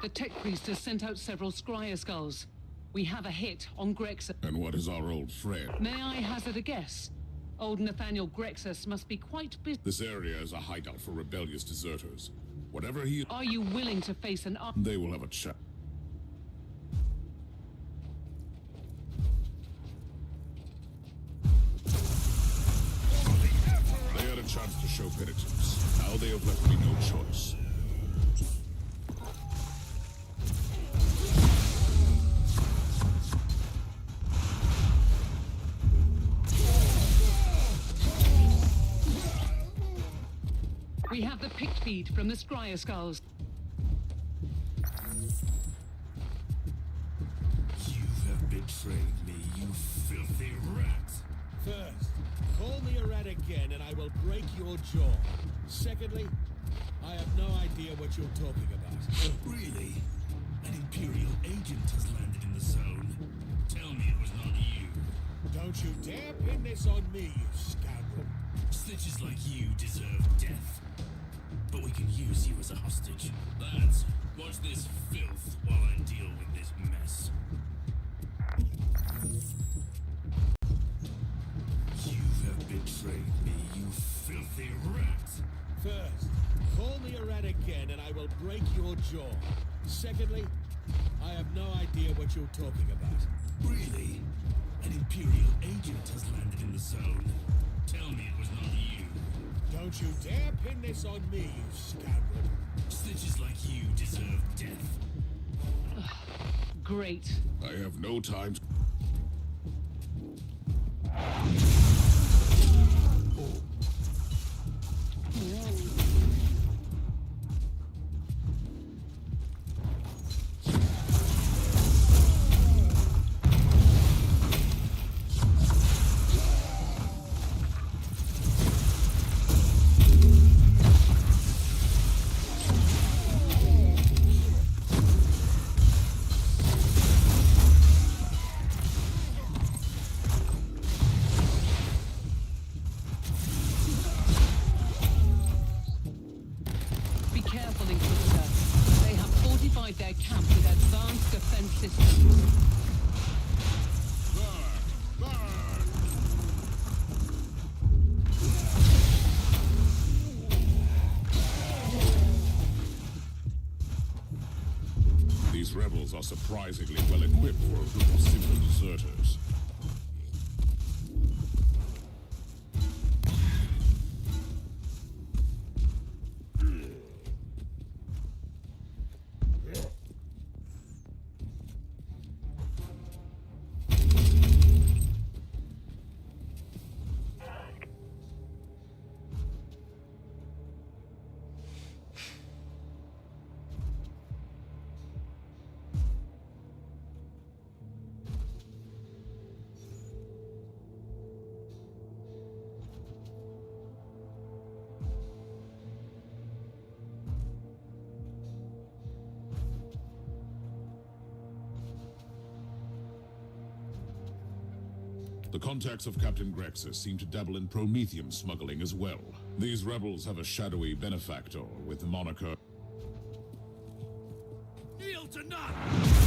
The tech priest has sent out several scryer skulls. We have a hit on Grexus. And what is our old friend? May I hazard a guess? Old Nathaniel Grexus must be quite busy. This area is a hideout for rebellious deserters. Whatever he... Are you willing to face an army? They will have a chat. They had a chance to show penitence. Now they have left me no choice. We have the picked feed from the scryer skulls. You have betrayed me, you filthy rat! First, call me a rat again and I will break your jaw. Secondly, I have no idea what you're talking about. Really? An Imperial agent has landed in the zone. Tell me it was not you. Don't you dare pin this on me, you scoundrel. Snitches like you deserve death. But we can use you as a hostage. Lads, watch this filth while I deal with this mess. You have betrayed me, you filthy rat! First, call me a rat again and I will break your jaw. Secondly, I have no idea what you're talking about. Really? An Imperial agent has landed in the zone. Tell me it was not you. Don't you dare pin this on me, you scoundrel. Snitches like you deserve death. Great. I have no time to... Their camp with advanced defense systems. These rebels are surprisingly well equipped for a group of simple deserters. The contacts of Captain Grexus seem to dabble in promethium smuggling as well. These rebels have a shadowy benefactor with the moniker... Kneel to none!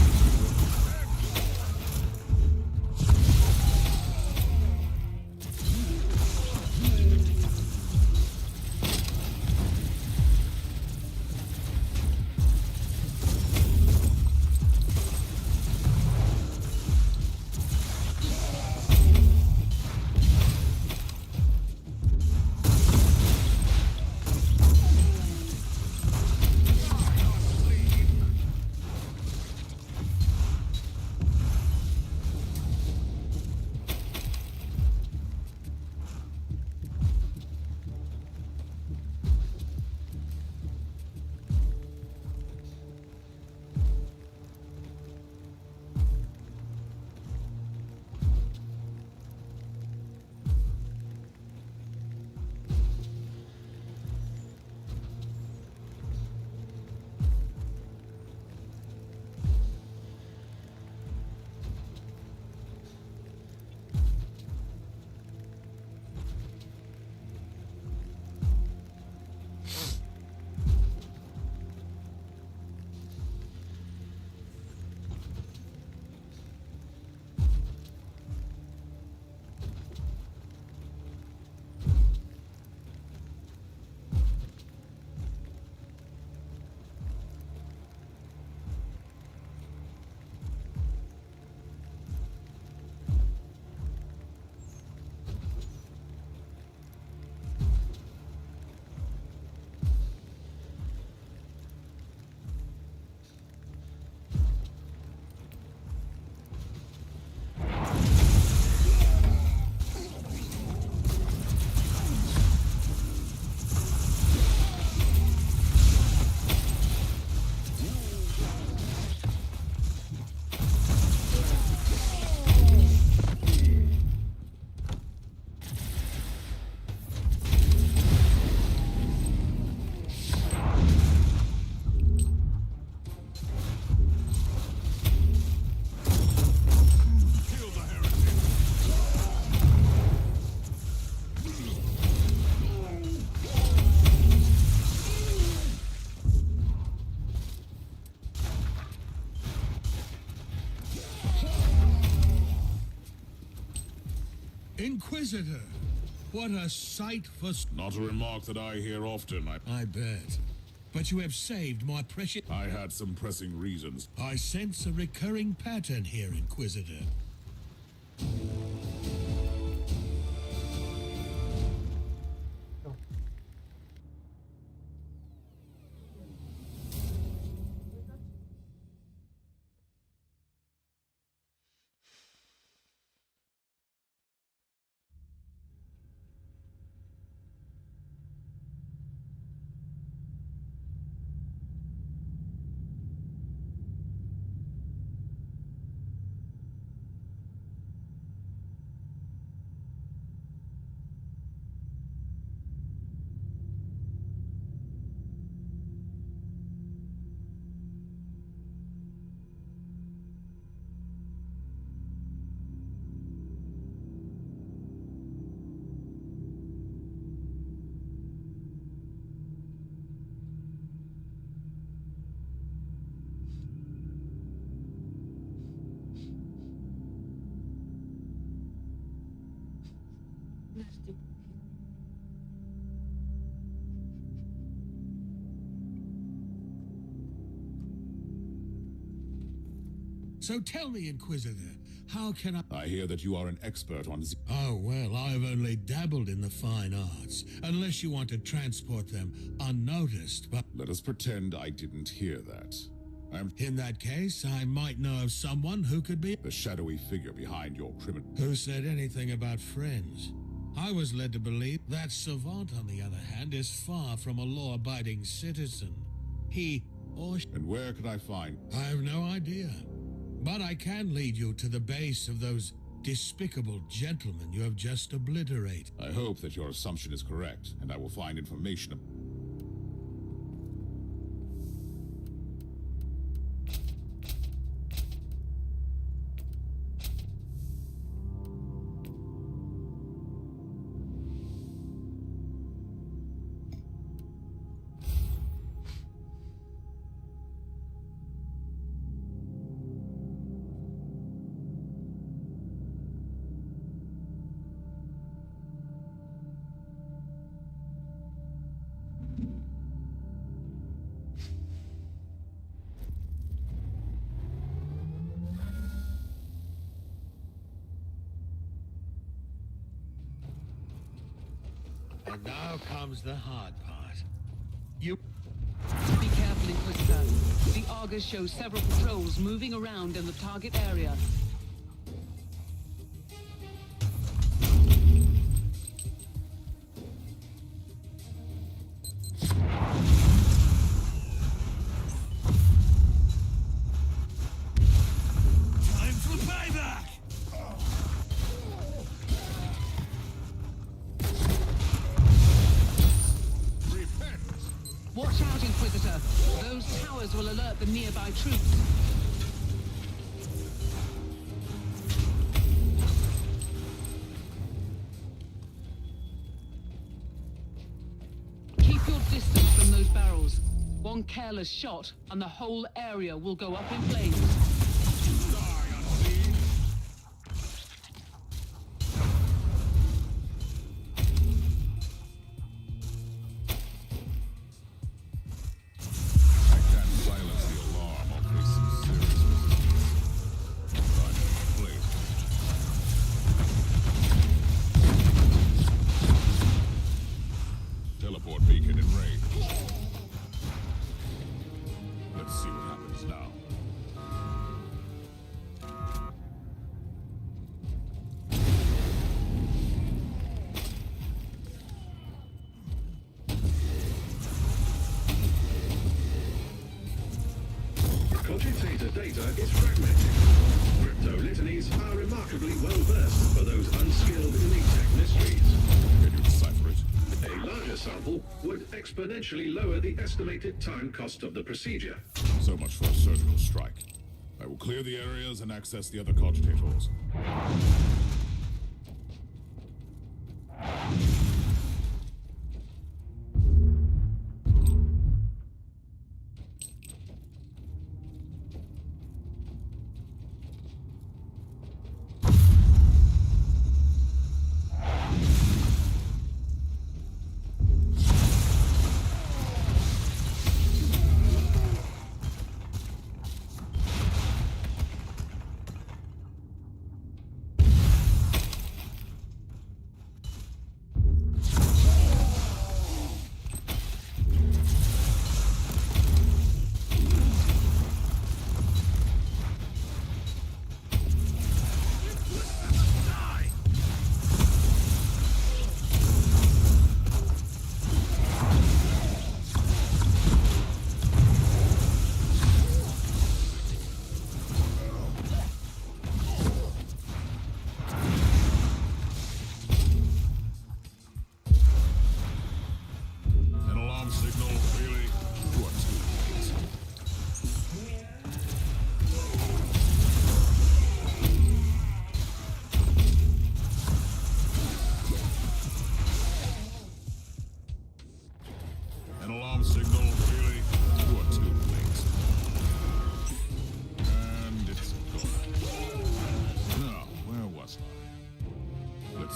Inquisitor! What a sight for... Not a remark that I hear often. I bet. But you have saved my precious... I had some pressing reasons. I sense a recurring pattern here, Inquisitor. So tell me, Inquisitor, how can I hear that you are an expert on... Oh, well, I've only dabbled in the fine arts, unless you want to transport them unnoticed, but... Let us pretend I didn't hear that. In that case, I might know of someone who could be... The shadowy figure behind your criminal... Who said anything about friends? I was led to believe that Savant, on the other hand, is far from a law-abiding citizen. He or... And where could I find... I have no idea. But I can lead you to the base of those despicable gentlemen you have just obliterated. I hope that your assumption is correct, and I will find information... And now comes the hard part. You... Be careful, Inquisitor. The Argus shows several patrols moving around in the target area. Time for payback! Watch out, Inquisitor. Those towers will alert the nearby troops. Keep your distance from those barrels. One careless shot, and the whole area will go up in flames. Teleport beacon in range. Let's see what happens now. Cogitator data is fragmented. Crypto litanies are remarkably well versed for those unskilled in exact mysteries. Can you decipher it? A larger sample would exponentially lower the estimated time cost of the procedure. So much for a surgical strike. I will clear the areas and access the other cogitators.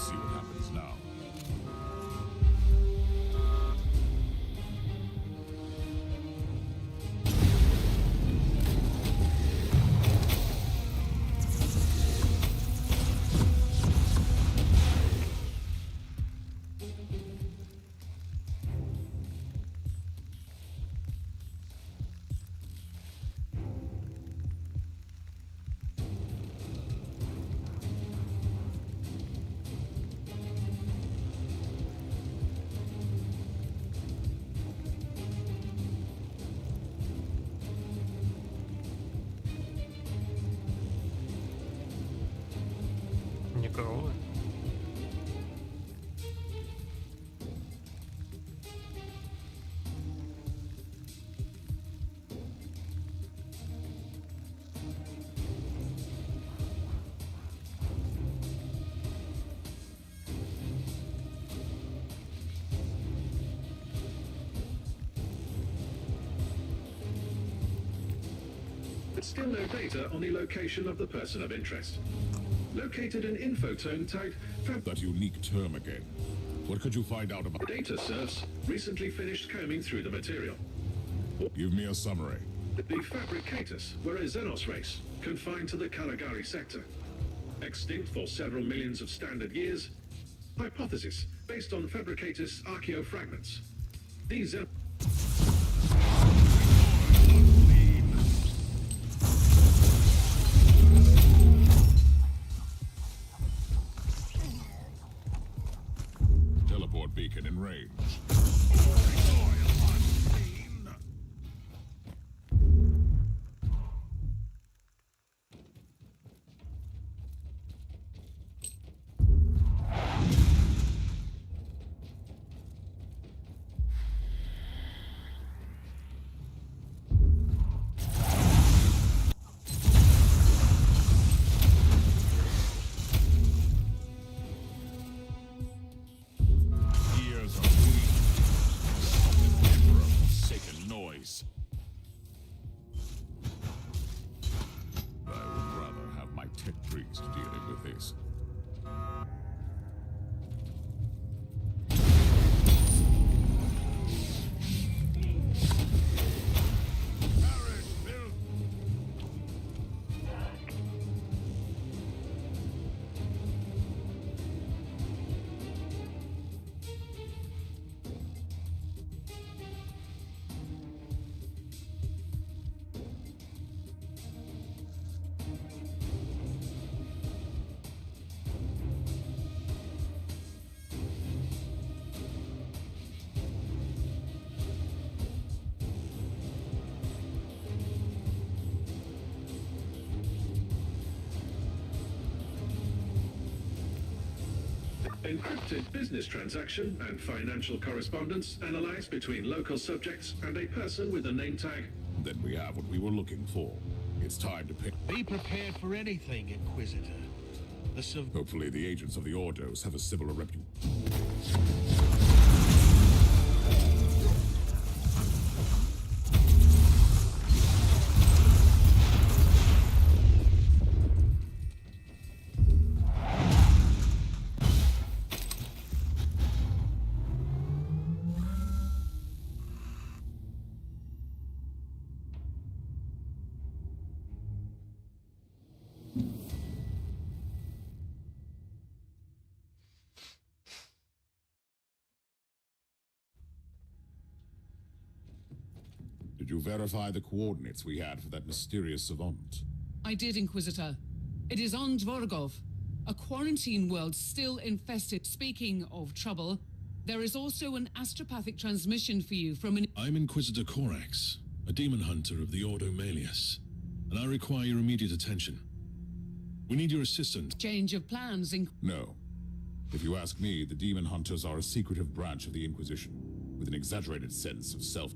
Let's see what happens now. Не коровы. But still no data on the location of the person of interest. Located an info tone tagged That unique term again. What could you find out about? data serfs recently finished combing through the material. Give me a summary. The fabricators were a Xenos race confined to the Caligari sector. Extinct for several millions of standard years. Hypothesis based on fabricators' archaeofragments. These Teleport beacon in range. Ears are weak. Emperor, forsaken noise. I would rather have my tech priest dealing with this. encrypted business transaction and financial correspondence analyzed between local subjects and a person with a name tag. Then we have what we were looking for. It's time to pick. Be prepared for anything, Inquisitor. Hopefully the agents of the Ordos have a similar reputation. Did you verify the coordinates we had for that mysterious savant? I did, Inquisitor. It is on Dvorgov, a quarantine world still infested. Speaking of trouble, there is also an astropathic transmission for you from an... I'm Inquisitor Corax, a demon hunter of the Ordo Malleus, and I require your immediate attention. We need your assistance. Change of plans, No. If you ask me, the demon hunters are a secretive branch of the Inquisition, with an exaggerated sense of self.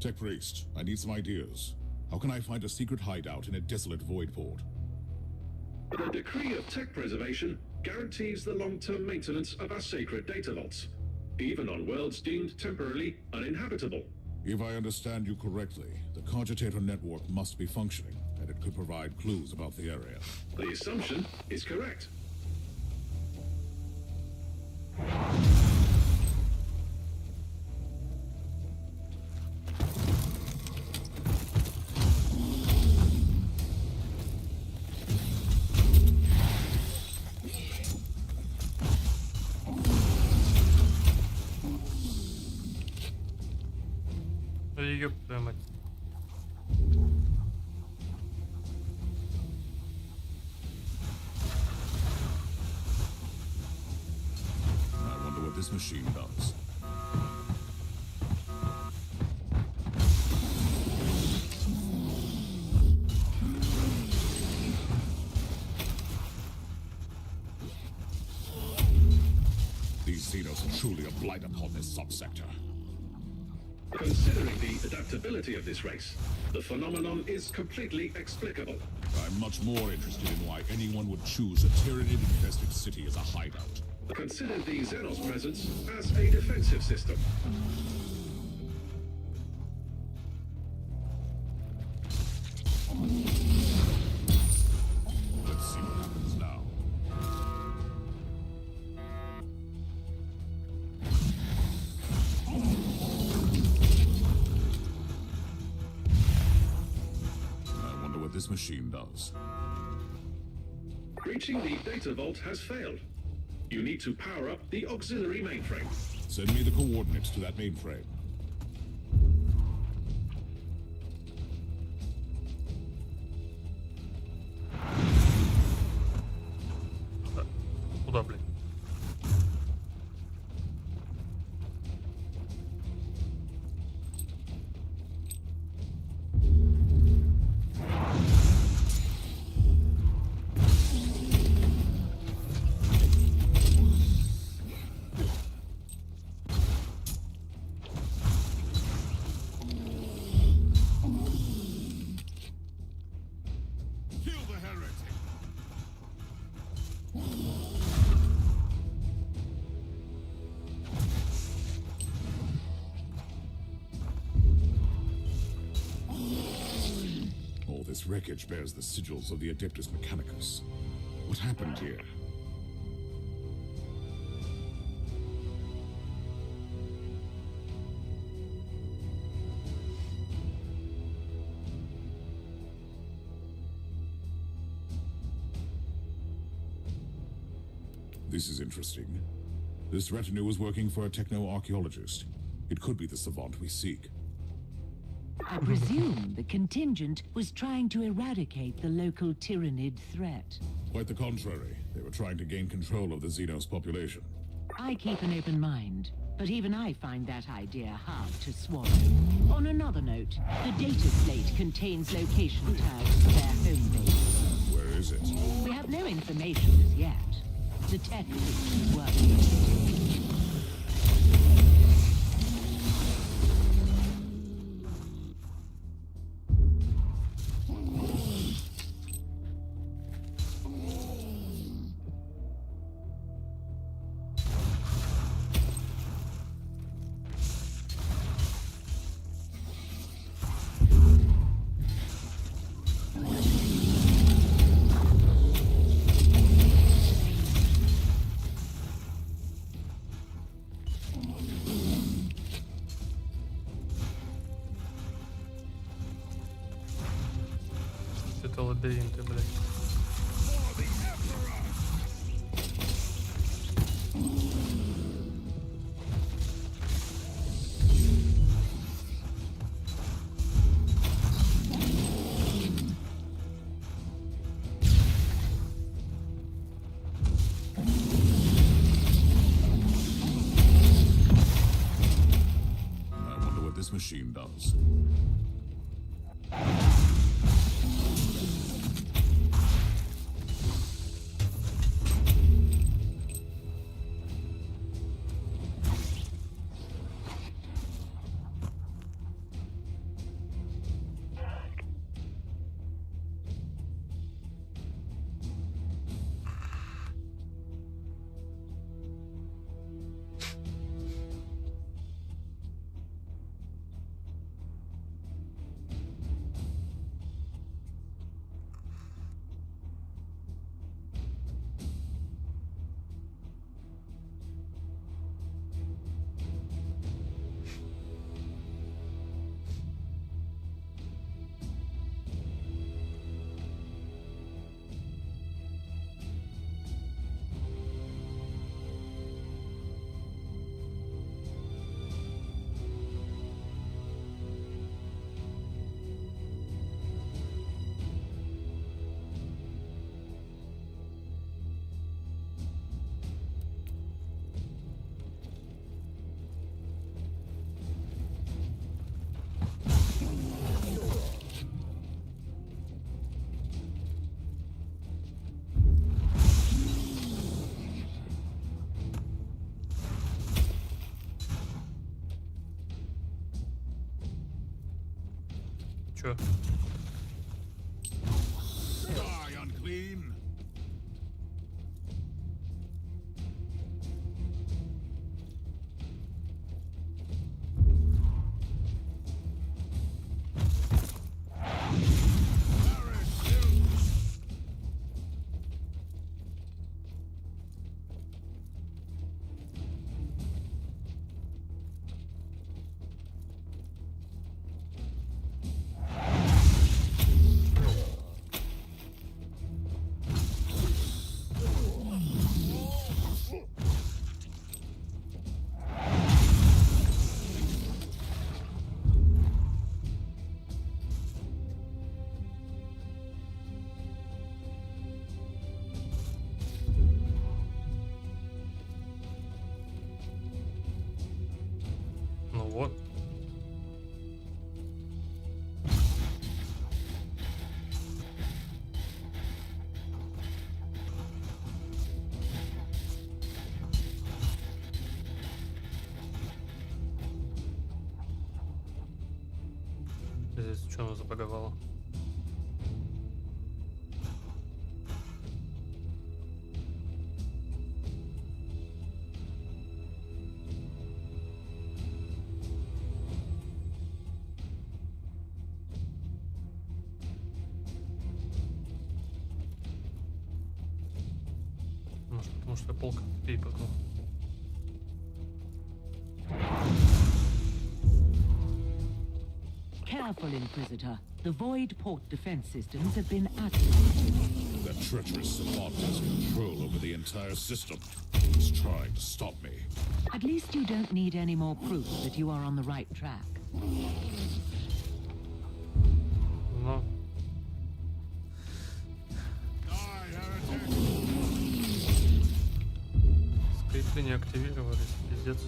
Tech Priest, I need some ideas. How can I find a secret hideout in a desolate void port? The decree of tech preservation guarantees the long-term maintenance of our sacred data vaults, even on worlds deemed temporarily uninhabitable. If I understand you correctly, the Cogitator network must be functioning, and it could provide clues about the area. The assumption is correct. Ёб твою мать. I wonder what this machine does. These Xenos are truly a blight upon this subsector. Considering the adaptability of this race, the phenomenon is completely explicable. I'm much more interested in why anyone would choose a Tyranid-infested city as a hideout. Consider the Xenos presence as a defensive system. Let's see what happens now. I wonder what this machine does. Reaching the data vault has failed. You need to power up the auxiliary mainframe. Send me the coordinates to that mainframe. Куда, блин? Kill the heretic! All this wreckage bears the sigils of the Adeptus Mechanicus. What happened here? This is interesting. This retinue was working for a techno-archaeologist. It could be the savant we seek. I presume the contingent was trying to eradicate the local Tyranid threat. Quite the contrary. They were trying to gain control of the Xenos population. I keep an open mind, but even I find that idea hard to swallow. On another note, the data slate contains location tags for their home base. Where is it? We have no information as yet. The tech is working. Это лабиринты, блядь. I wonder what this machine does. Чё? Die, unclean! Ну вот. Здесь что оно забаговало? Может, потому что я полка перепрыгнул. Careful, Inquisitor. The void port defense systems have been activated. That treacherous savant has control over the entire system. He's trying to stop me. At least you don't need any more proof that you are on the right track. Но скрипты не активировались, пиздец.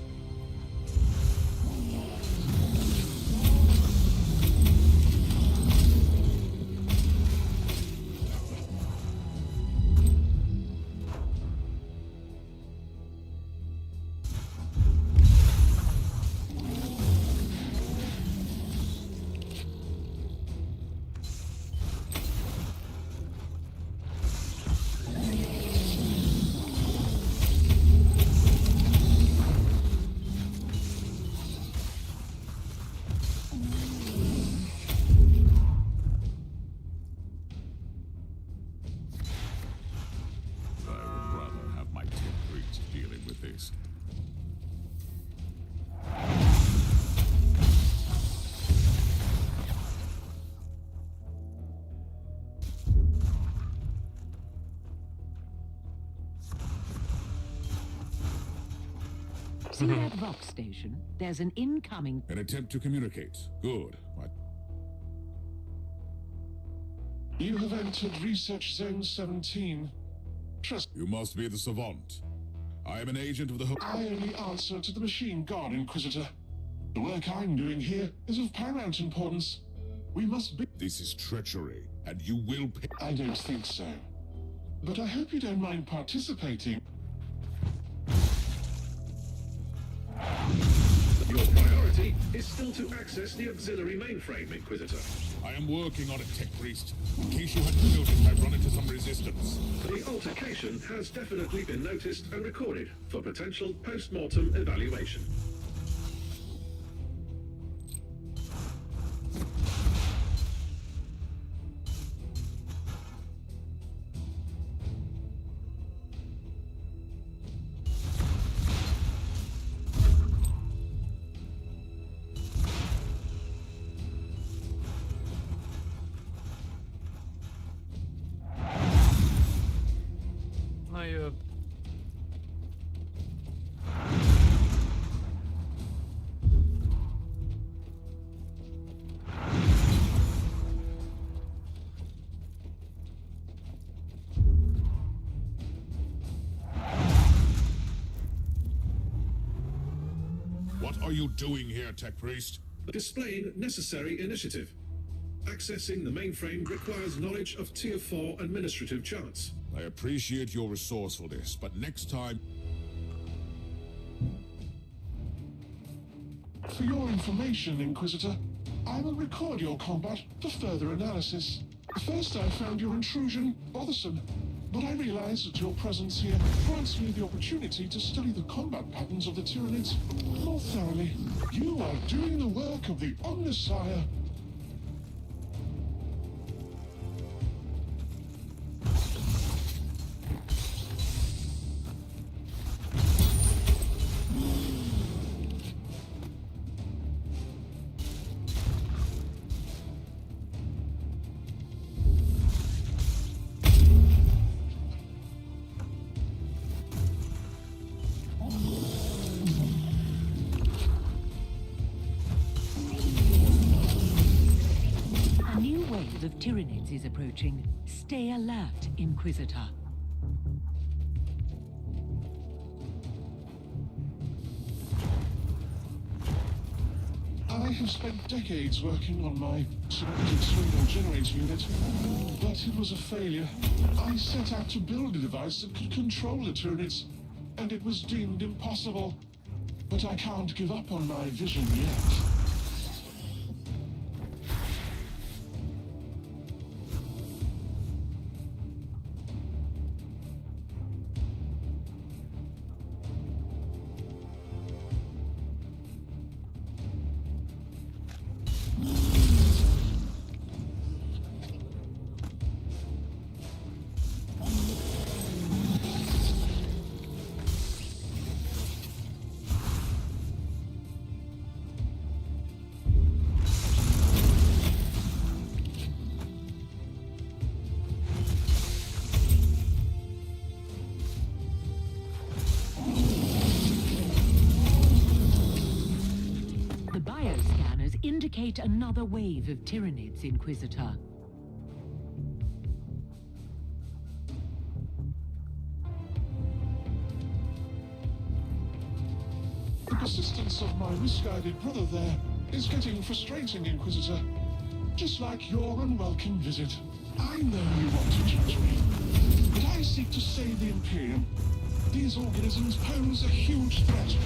See that Vox station? There's an incoming... An attempt to communicate. Good. You have entered Research Zone 17. Trust... You must be the savant. I am an agent of the... I only answer to the machine god, Inquisitor. The work I'm doing here is of paramount importance. We must be... This is treachery, and you will pay... I don't think so. But I hope you don't mind participating. Your priority is still to access the auxiliary mainframe, Inquisitor. I am working on it, Tech Priest. In case you hadn't noticed, I've run into some resistance. The altercation has definitely been noticed and recorded for potential post-mortem evaluation. What are you doing here, Tech Priest? Displaying necessary initiative. Accessing the mainframe requires knowledge of Tier 4 administrative charts. I appreciate your resourcefulness, but next time... For your information, Inquisitor, I will record your combat for further analysis. First, I found your intrusion bothersome, but I realize that your presence here grants me the opportunity to study the combat patterns of the Tyranids more thoroughly. You are doing the work of the Omnissiah. Of Tyranids is approaching. Stay alert, Inquisitor. I have spent decades working on my selected swing generator unit, but it was a failure. I set out to build a device that could control the Tyranids, and it was deemed impossible. But I can't give up on my vision yet. Indicate another wave of Tyranids, Inquisitor. The persistence of my misguided brother there is getting frustrating, Inquisitor. Just like your unwelcome visit. I know you want to judge me, but I seek to save the Imperium. These organisms pose a huge threat.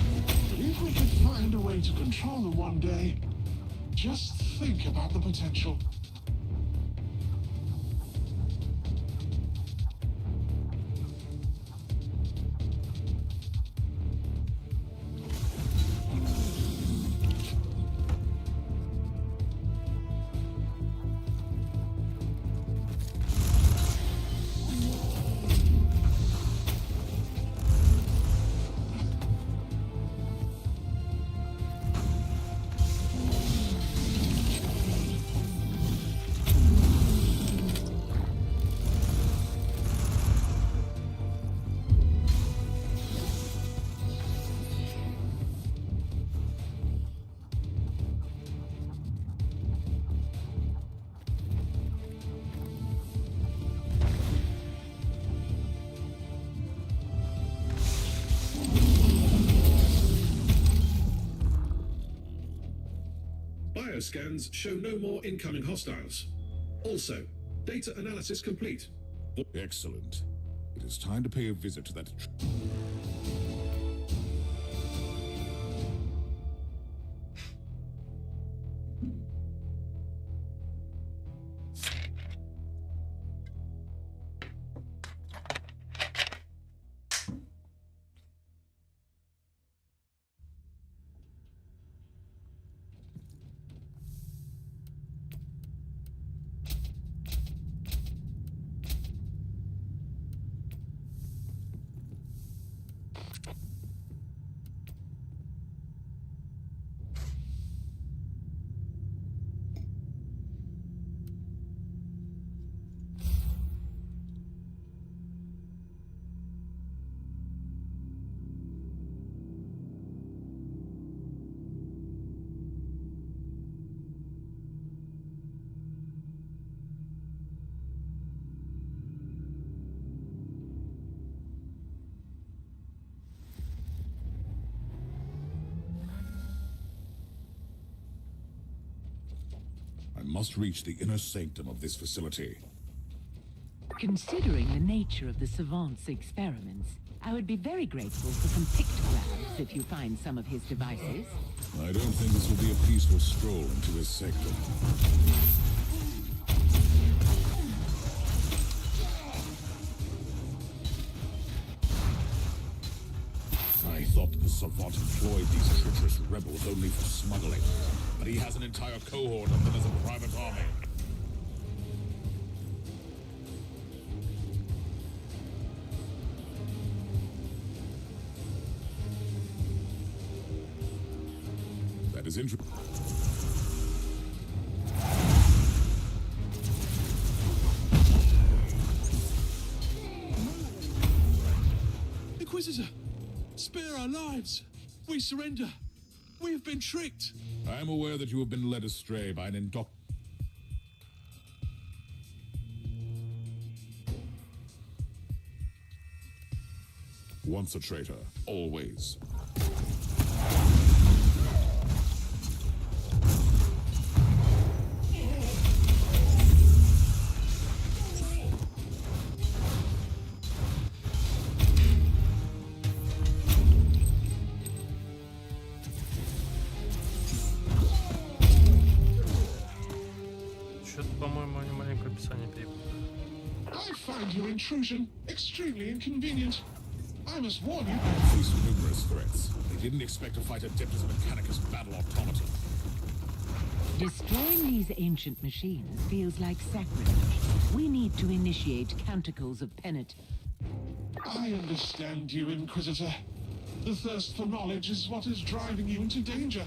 But if we could find a way to control them one day, just think about the potential. Bioscans show no more incoming hostiles. Also, data analysis complete. Excellent. It is time to pay a visit to that... I must reach the inner sanctum of this facility. Considering the nature of the savant's experiments, I would be very grateful for some pictographs if you find some of his devices. I don't think this will be a peaceful stroll into his sector. I thought that the Savant employed these treacherous rebels only for smuggling, but he has an entire cohort of them as a private army. That is interesting. Inquisitor, spare our lives. We surrender. We have been tricked. I am aware that you have been led astray by an Once a traitor, always. Что-то, по-моему, они маленькое описание перепутали. I find your intrusion extremely inconvenient. I must warn you. Faced numerous threats. They didn't expect to fight Adeptus Mechanicus battle automaton. Destroying these ancient machines feels like sacrilege. We need to initiate canticles of penitence. I understand you, Inquisitor. The thirst for knowledge is what is driving you into danger.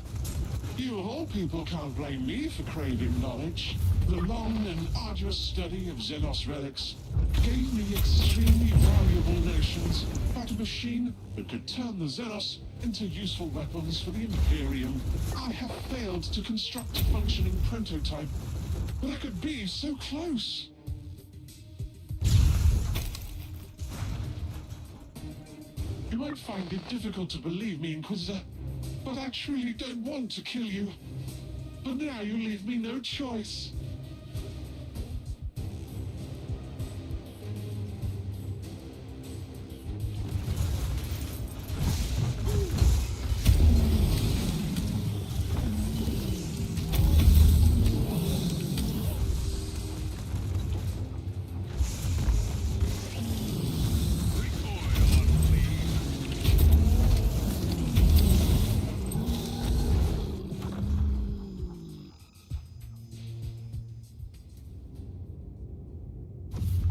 You of all people can't blame me for craving knowledge. The long and arduous study of Xenos relics gave me extremely valuable notions about a machine that could turn the Xenos into useful weapons for the Imperium. I have failed to construct a functioning prototype, but I could be so close. You might find it difficult to believe me, Inquisitor, but I truly don't want to kill you. But now you leave me no choice.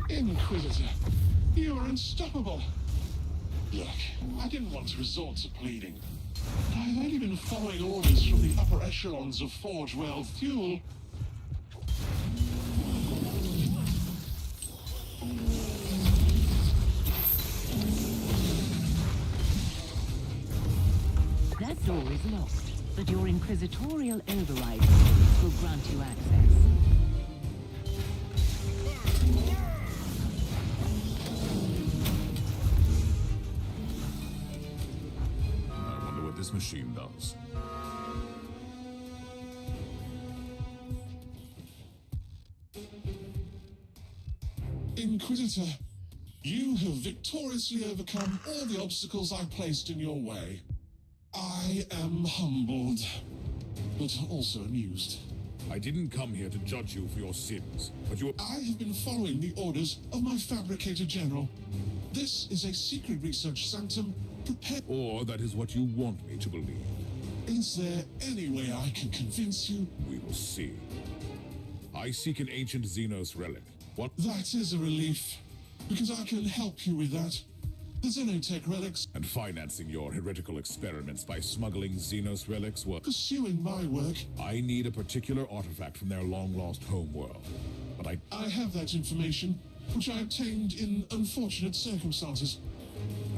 Inquisitor, you are unstoppable. Look, I didn't want to resort to pleading. I've only been following orders from the upper echelons of Forge World Fuel. That door is locked, but your inquisitorial override codes will grant you access. This machine does. Inquisitor, you have victoriously overcome all the obstacles I placed in your way. I am humbled, but also amused. I didn't come here to judge you for your sins, but you... I have been following the orders of my fabricator general. This is a secret research sanctum prepared... Or that is what you want me to believe. Is there any way I can convince you? We will see. I seek an ancient Xenos relic. What? That is a relief, because I can help you with that. The Xenotech relics... And financing your heretical experiments by smuggling Xenos relics were... Pursuing my work... I need a particular artifact from their long-lost homeworld. But I have that information, which I obtained in unfortunate circumstances.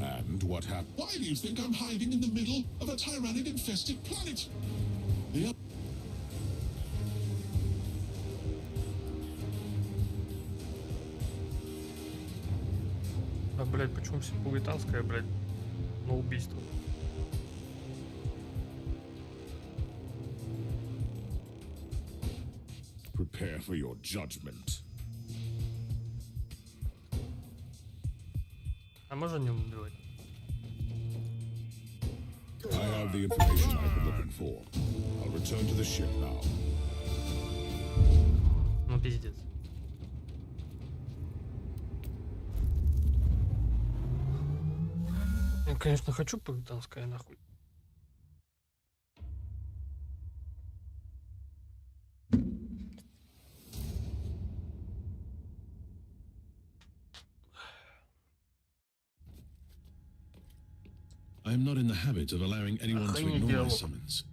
And what happened? Why do you think I'm hiding in the middle of a tyrannid-infested planet? The... А, блядь, почему все пуританское, блядь, на убийство? Prepare for your judgment. можно не убивать? I have the information I've been looking for. I'll return to the ship now. Ну пиздец. Я, конечно, хочу британское нахуй. I am not in the habit of allowing anyone to Охренеть ignore my диалог. summons.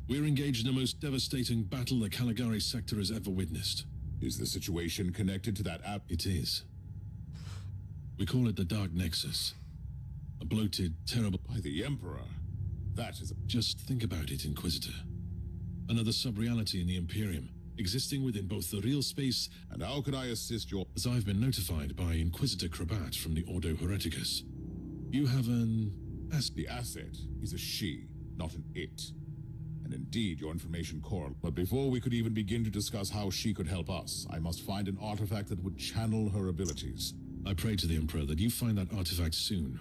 We're engaged in the most devastating battle the Caligari sector has ever witnessed. Is the situation connected to that app? It is. We call it the Dark Nexus. A bloated, terrible... By the Emperor? That is... Just think about it, Inquisitor. Another sub-reality in the Imperium, existing within both the real space... And how could I assist your... As I've been notified by Inquisitor Krabat from the Ordo Hereticus, you have an... The asset is a she, not an it. And indeed, your information correlates. But before we could even begin to discuss how she could help us, I must find an artifact that would channel her abilities. I pray to the Emperor that you find that artifact soon.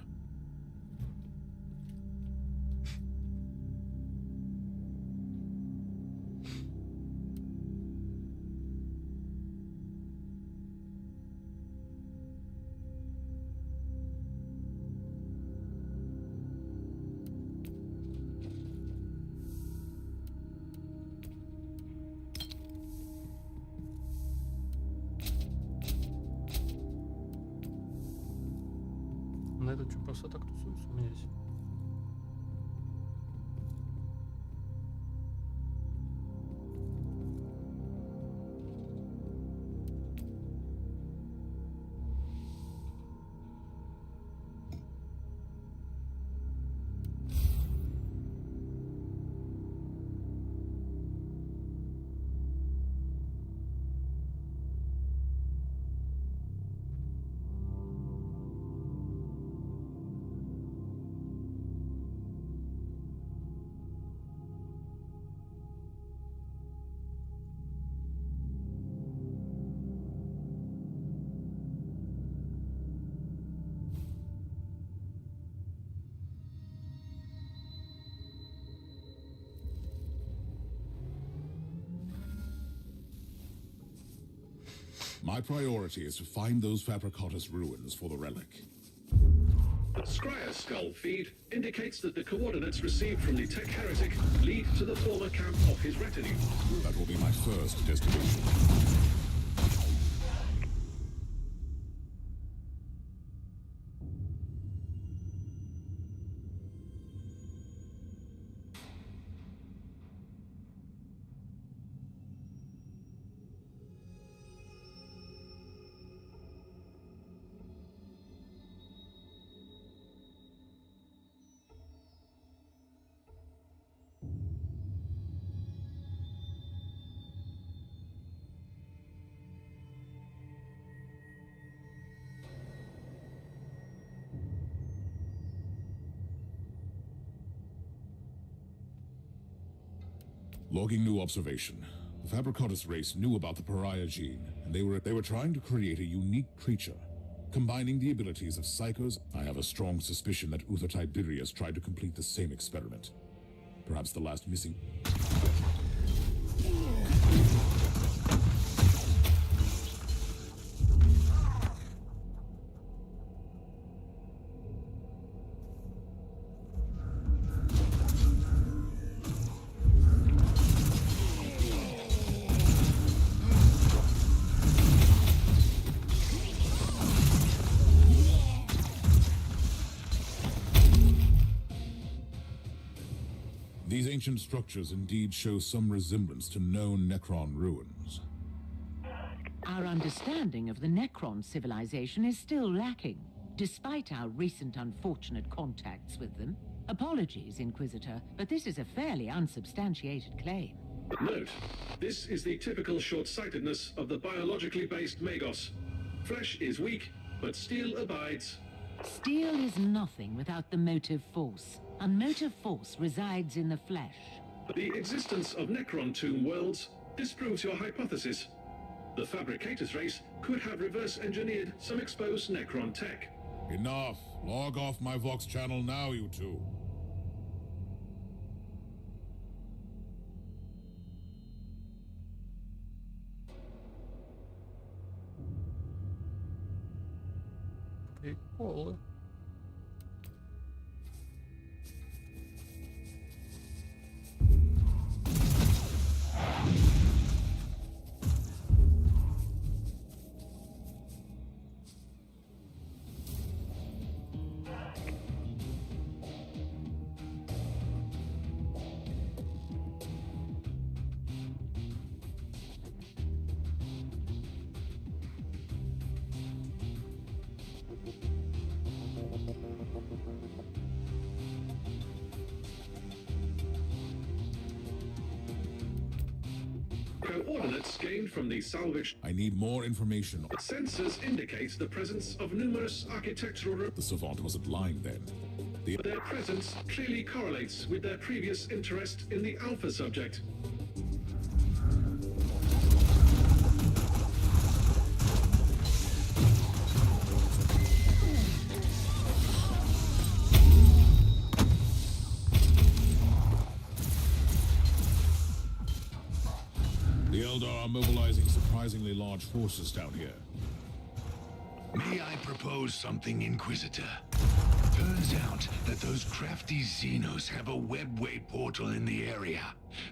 На этот что, просто так тусуется у меня здесь? My priority is to find those Fabricatus ruins for the relic. Scryer's skull feed indicates that the coordinates received from the tech heretic lead to the former camp of his retinue. That will be my first destination. Logging new observation. The Fabricatus race knew about the pariah gene, and they were trying to create a unique creature, combining the abilities of psychos. I have a strong suspicion that Uther Tiberius tried to complete the same experiment. Perhaps the last missing... These ancient structures indeed show some resemblance to known Necron ruins. Our understanding of the Necron civilization is still lacking, despite our recent unfortunate contacts with them. Apologies, Inquisitor, but this is a fairly unsubstantiated claim. Note, this is the typical short-sightedness of the biologically based Magos. Flesh is weak, but steel abides. Steel is nothing without the motive force, and motive force resides in the flesh. The existence of Necron tomb worlds disproves your hypothesis. The Fabricatus race could have reverse-engineered some exposed Necron tech. Enough. Log off my Vox channel now, you two. Приколы. Coordinates gained from the salvage I need more information. sensors indicate the presence of numerous architectural. The savant wasn't lying then. Their presence clearly correlates with their previous interest in the Alpha subject. The Eldar are mobilizing surprisingly large forces down here. May I propose something, Inquisitor? Turns out that those crafty Xenos have a webway portal in the area.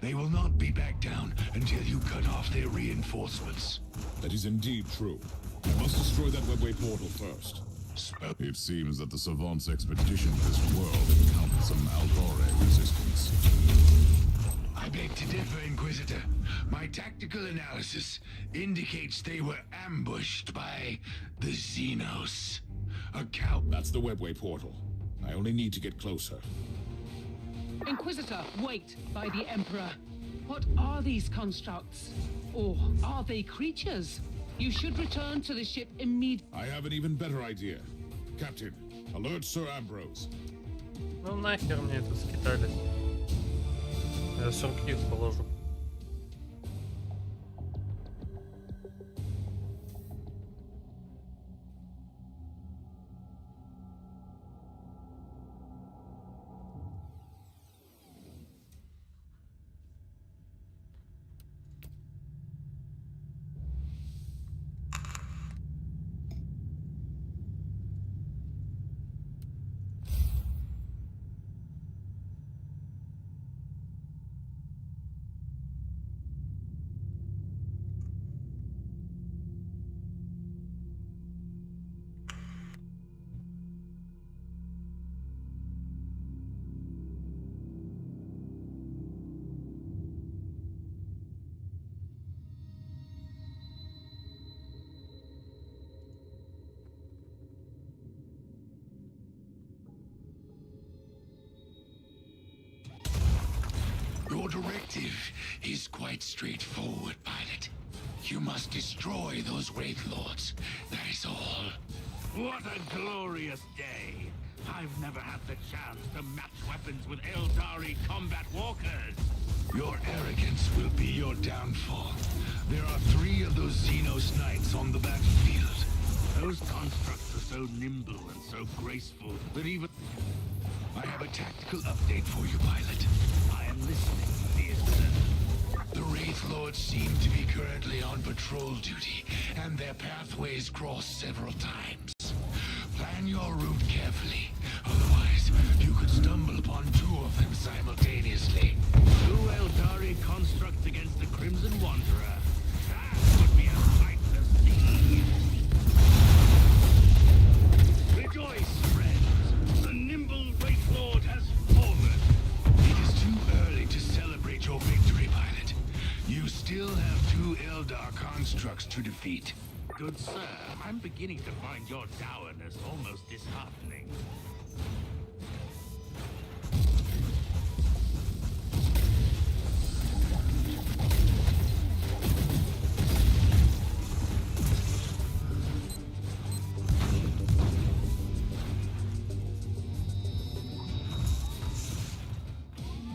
They will not be back down until you cut off their reinforcements. That is indeed true. We must destroy that webway portal first. It seems that the Savant's expedition to this world encountered some Aldore resistance. I beg to differ, Inquisitor. My tactical analysis indicates they were ambushed by the Xenos. A cow. That's the webway portal. I only need to get closer. Inquisitor, wait, by the Emperor. What are these constructs? Or are they creatures? You should return to the ship immediately. I have an even better idea. Captain, alert Sir Ambrose. Ну нахер мне это скитали. Я сумки положу. Your directive is quite straightforward, pilot. You must destroy those Wraith Lords. That is all. What a glorious day! I've never had the chance to match weapons with Eldari combat walkers! Your arrogance will be your downfall. There are 3 of those Xenos Knights on the battlefield. Those constructs are so nimble and so graceful that even... I have a tactical update for you, pilot. I am listening, dear sir. The Wraith Lords seem to be currently on patrol duty, and their pathways cross several times. Plan your route carefully, otherwise you could stumble upon 2 of them simultaneously. 2 Eldari constructs against the Crimson Wanderer. That would be a sight to see. Rejoice, friends! The nimble Wraith Lord has fallen. It is too early to celebrate your victory, pilot. You still have 2 Eldar constructs to defeat. Good sir, I'm beginning to find your dourness almost disheartening.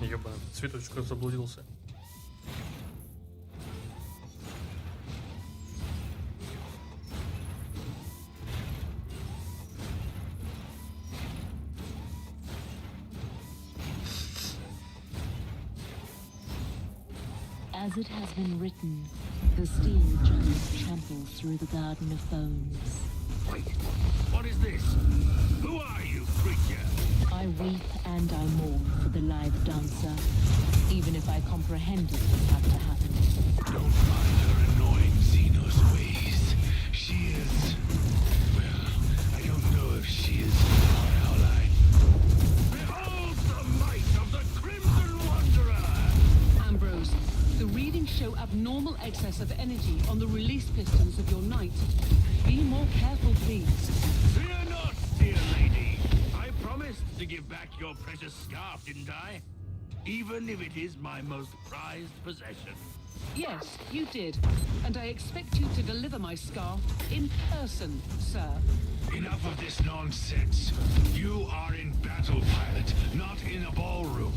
Ебаный цветочка заблудился. As it has been written, the steel giant tramples through the garden of bones. Wait, what is this? Who are you, creature? I weep and I mourn for the live dancer, even if I comprehended what had to happen. Don't mind her annoying Xenos ways. She is... well, I don't know if she is our ally. Behold the might of the Crimson Wanderer! Ambrose, the readings show abnormal excess of energy on the release pistons of your knight. Be more careful, please. Fear not, dear lady. I promised to give back your precious scarf, didn't I? Even if it is my most prized possession. Yes, you did. And I expect you to deliver my scarf in person, sir. Enough of this nonsense. You are in battle, pilot, not in a ballroom.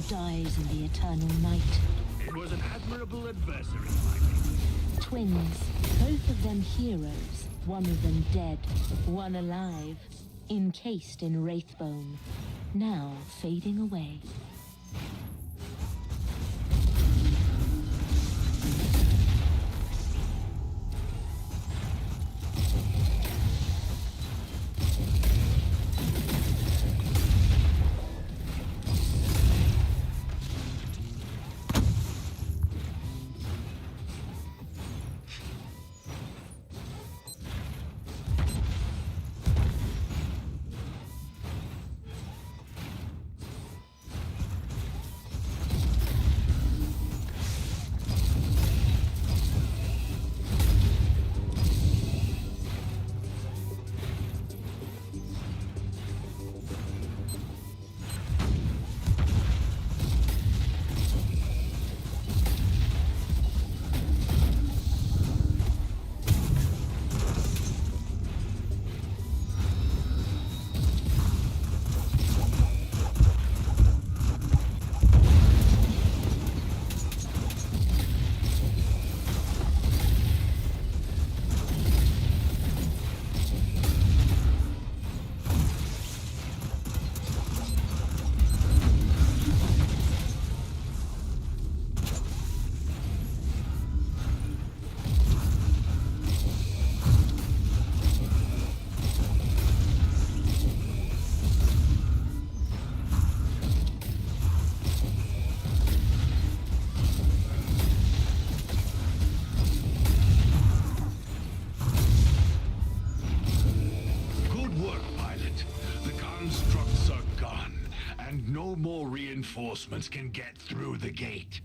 Dies in the eternal night. It was an admirable adversary, my lady. Twins, both of them heroes, one of them dead, one alive, encased in wraithbone, now fading away. No more reinforcements can get through the gate.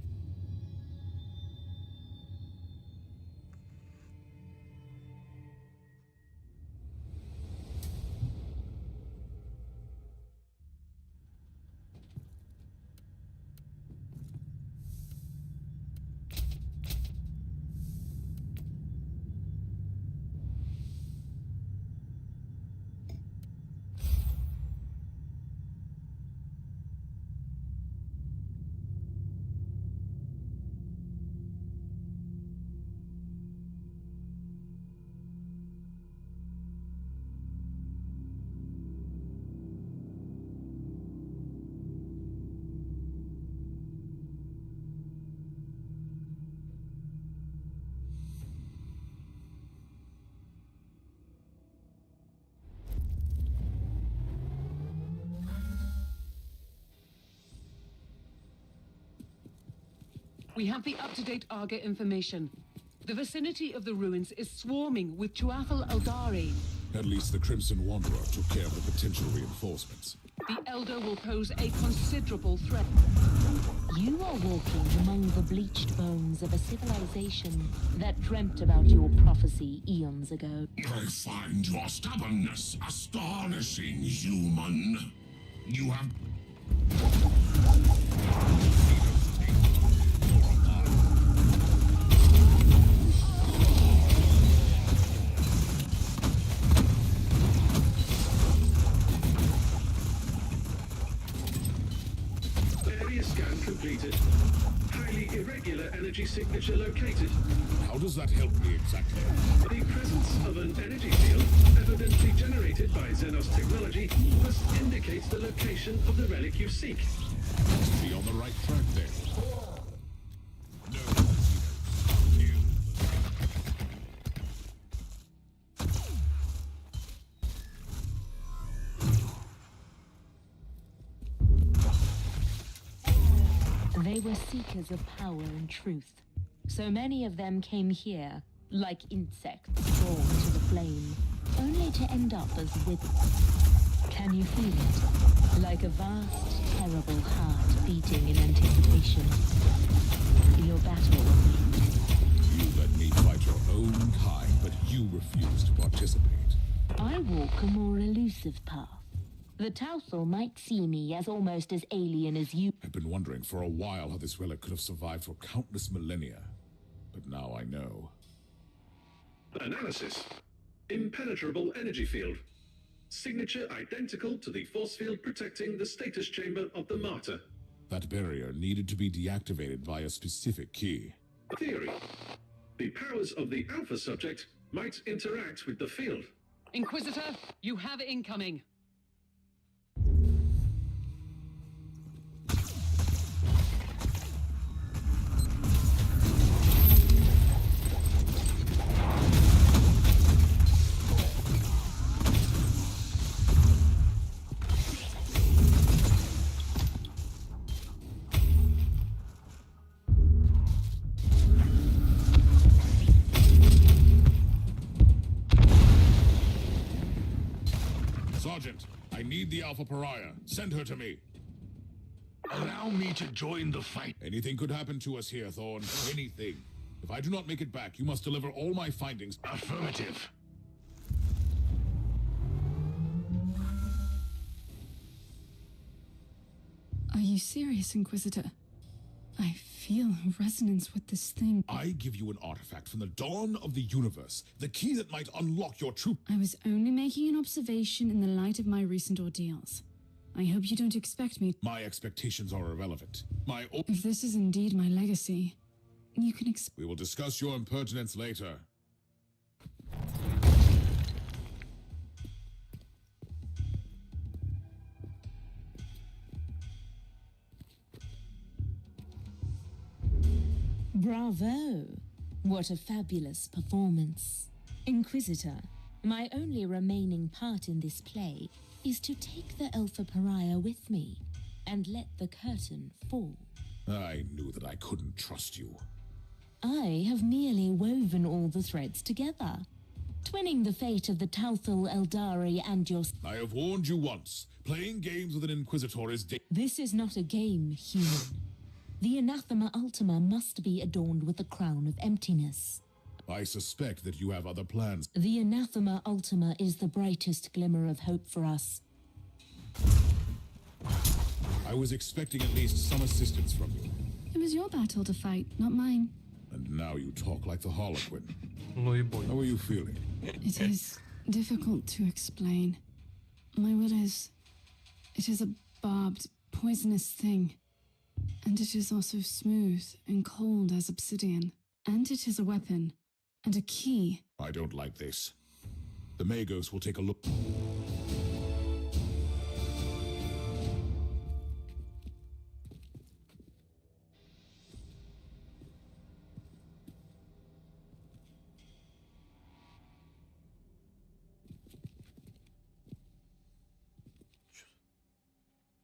We have the up-to-date Arga information. The vicinity of the ruins is swarming with Tuathal Eldari. At least the Crimson Wanderer took care of the potential reinforcements. The Elder will pose a considerable threat. You are walking among the bleached bones of a civilization that dreamt about your prophecy eons ago. I find your stubbornness astonishing, human. You have... Area scan completed. Highly irregular energy signature located. How does that help me exactly? The presence of an energy field, evidently generated by Xenos technology, must indicate the location of the relic you seek. Must be on the right track then. They were seekers of power and truth. So many of them came here, like insects drawn to the flame, only to end up as withered. Can you feel it? Like a vast, terrible heart beating in anticipation. Your battle. You let me fight your own kind, but you refuse to participate. I walk a more elusive path. The Tauthal might see me as almost as alien as you. I've been wondering for a while how this relic could have survived for countless millennia. But now I know. Analysis. Impenetrable energy field. Signature identical to the force field protecting the status chamber of the Martyr. That barrier needed to be deactivated by a specific key. Theory. The powers of the Alpha subject might interact with the field. Inquisitor, you have incoming. Sergeant, I need the Alpha Pariah. Send her to me. Allow me to join the fight. Anything could happen to us here, Thorn. Anything. If I do not make it back, you must deliver all my findings. Affirmative. Are you serious, Inquisitor? I feel a resonance with this thing. I give you an artifact from the dawn of the universe, the key that might unlock your true... I was only making an observation in the light of my recent ordeals. I hope you don't expect me... My expectations are irrelevant. If this is indeed my legacy, you can We will discuss your impertinence later. Bravo! What a fabulous performance. Inquisitor, my only remaining part in this play is to take the Alpha Pariah with me and let the curtain fall. I knew that I couldn't trust you. I have merely woven all the threads together, twinning the fate of the Tauthal Eldari and your... I have warned you once. Playing games with an Inquisitor is... This is not a game, human. The Anathema Ultima must be adorned with a crown of emptiness. I suspect that you have other plans. The Anathema Ultima is the brightest glimmer of hope for us. I was expecting at least some assistance from you. It was your battle to fight, not mine. And now you talk like the Harlequin. Ну и бой. How are you feeling? It is difficult to explain. My will is... It is a barbed, poisonous thing. And it is also smooth and cold as obsidian. And it is a weapon. And a key. I don't like this. The Magos will take a look.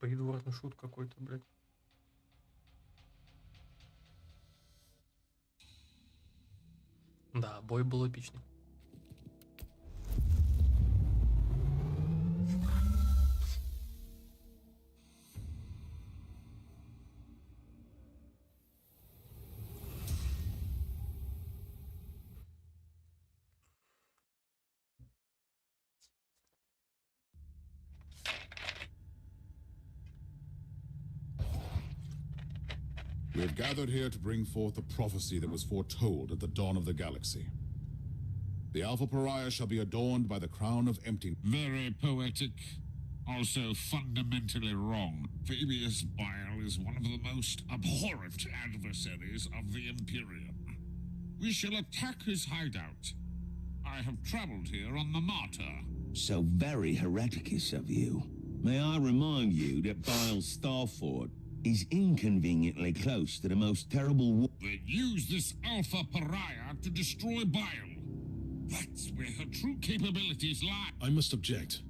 Придворный шут какой-то, блядь. Да, бой был эпичный. We have gathered here to bring forth the prophecy that was foretold at the dawn of the galaxy. The Alpha Pariah shall be adorned by the crown of emptiness. Very poetic, also fundamentally wrong. Fabius Bile is one of the most abhorrent adversaries of the Imperium. We shall attack his hideout. I have traveled here on the Martyr. So very hereticous of you. May I remind you that Bile's Star Fort is inconveniently close to the most terrible war. Then use this Alpha Pariah to destroy Bile. That's where her true capabilities lie. I must object.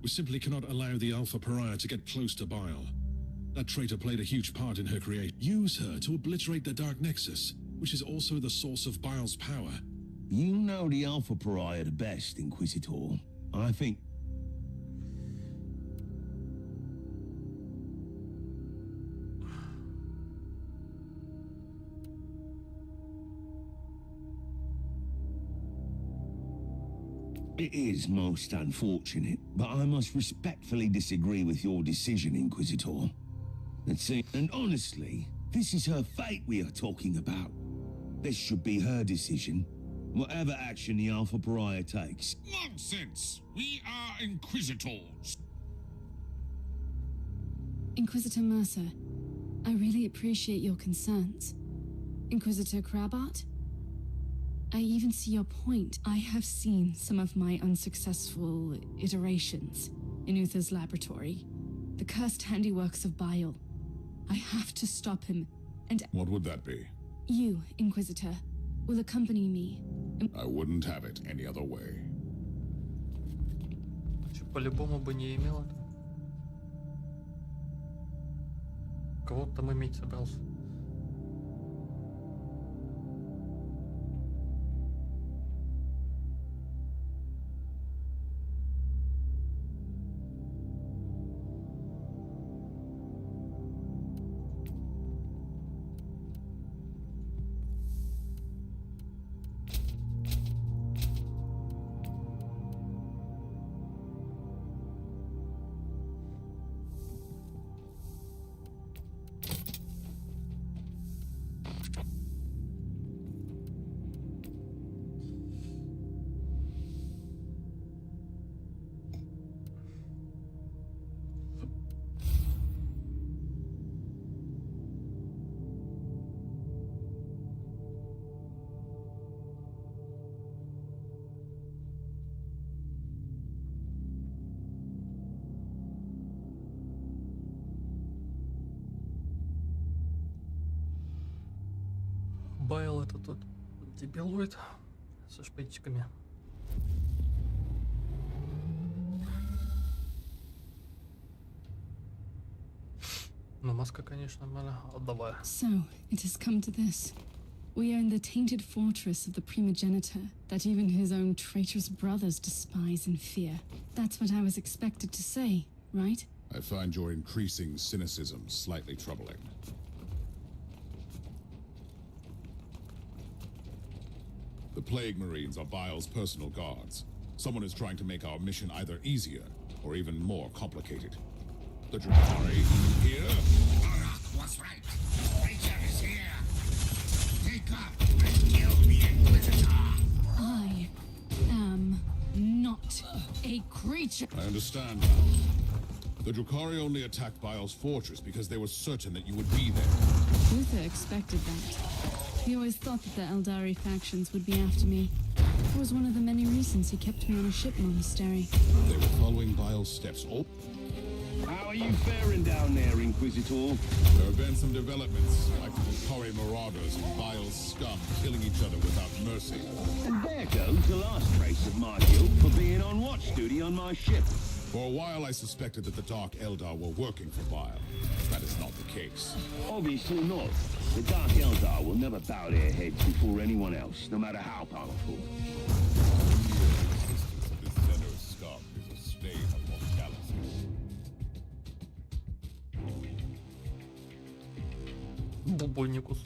We simply cannot allow the Alpha Pariah to get close to Bile. That traitor played a huge part in her creation. Use her to obliterate the Dark Nexus, which is also the source of Bile's power. You know the Alpha Pariah the best, Inquisitor. I think... It is most unfortunate, but I must respectfully disagree with your decision, Inquisitor. And honestly, this is her fate we are talking about. This should be her decision, whatever action the Alpha Pariah takes. Nonsense! We are Inquisitors. Inquisitor Mercer, I really appreciate your concerns. Inquisitor Crabart? I even see your point. I have seen some of my unsuccessful iterations in Uther's laboratory. The cursed handiworks of Bile. I have to stop him, and... What would that be? You, Inquisitor, will accompany me. I wouldn't have it any other way. По-любому бы не имел это. Кого там иметь собрался? Байл это тот дебилоид со шприциками. Но маска, конечно, отдавая. So, it has come to this. We are in the tainted fortress of the primogenitor that even his own traitorous brothers despise and fear. That's what I was expected to say, right? I find your increasing cynicism slightly troubling. The Plague Marines are Bile's personal guards. Someone is trying to make our mission either easier or even more complicated. The Drakari here? Barak was right. Nature is here. Take up and kill the Inquisitor. I am not a creature. I understand now. The Drakari only attacked Bile's fortress because they were certain that you would be there. Uther expected that. He always thought that the Eldari factions would be after me. It was one of the many reasons he kept me on a ship monastery. They were following Bile's steps. Oh. How are you faring down there, Inquisitor? There have been some developments, like the Drakari marauders and Bile's scum killing each other without mercy. And there goes the last trace of my guilt for being on watch duty on my ship. For a while I suspected that the Dark Eldar were working for Bile. That is not the case. Obviously not. The Dark Eldar will never bow their heads before anyone else, no matter how powerful. The existence of this Xenos scum is a stain of mortality. Бубонникус.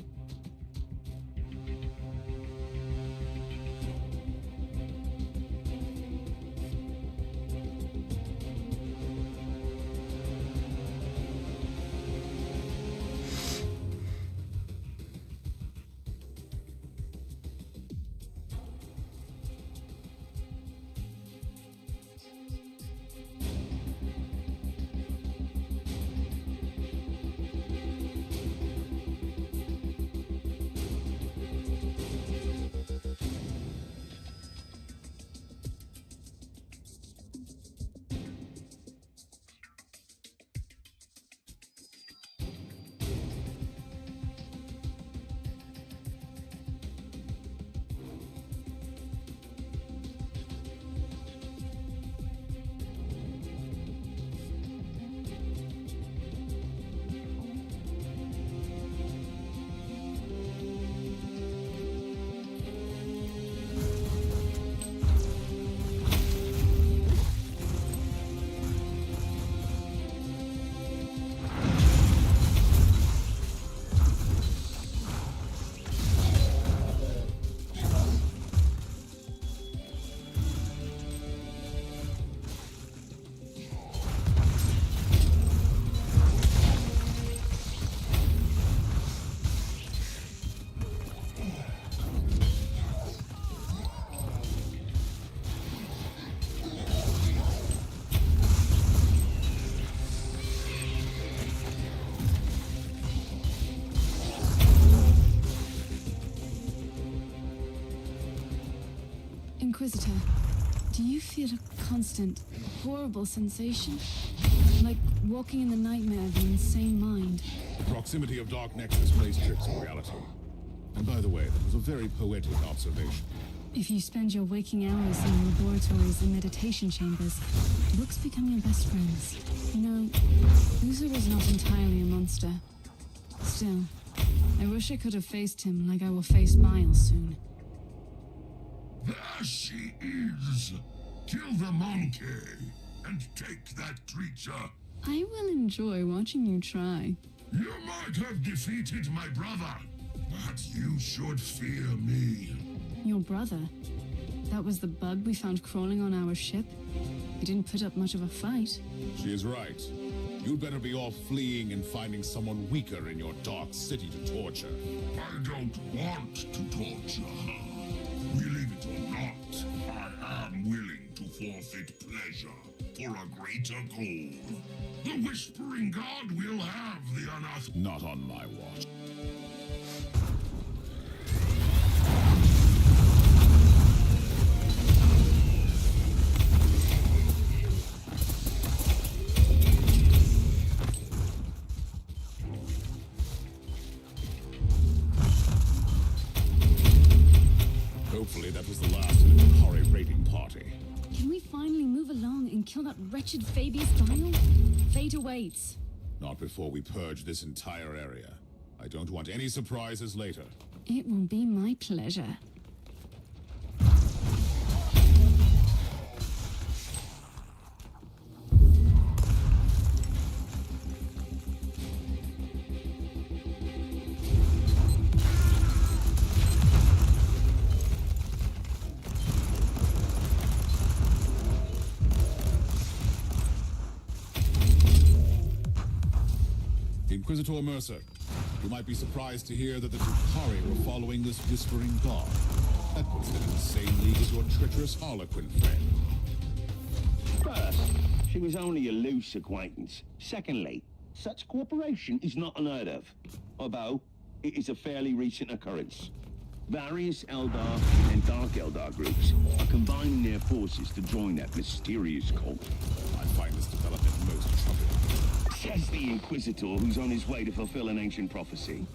Inquisitor, do you feel a constant, horrible sensation? Like walking in the nightmare of an insane mind? The proximity of Dark Nexus plays tricks on reality. And by the way, that was a very poetic observation. If you spend your waking hours in laboratories and meditation chambers, books become your best friends. You know, Uther was not entirely a monster. Still, I wish I could have faced him like I will face Miles soon. There she is! Kill the monkey and take that creature. I will enjoy watching you try. You might have defeated my brother, but you should fear me. Your brother? That was the bug we found crawling on our ship? He didn't put up much of a fight. She is right. You'd better be off fleeing and finding someone weaker in your dark city to torture. I don't want to torture her. Willing it or not, I am willing to forfeit pleasure for a greater goal. The Whispering God will have the unearthed. Not on my watch. Hopefully that was the last of the Bakari raiding party. Can we finally move along and kill that wretched Fabius Dial? Fate awaits. Not before we purge this entire area. I don't want any surprises later. It will be my pleasure. Inquisitor Mercer, you might be surprised to hear that the Bakari were following this Whispering God. That puts them in the same league as your treacherous Harlequin friend. First, she was only a loose acquaintance. Secondly, such cooperation is not unheard of, although it is a fairly recent occurrence. Various Eldar and Dark Eldar groups are combining their forces to join that mysterious cult. I find this development most troubling. Says the Inquisitor who's on his way to fulfill an ancient prophecy.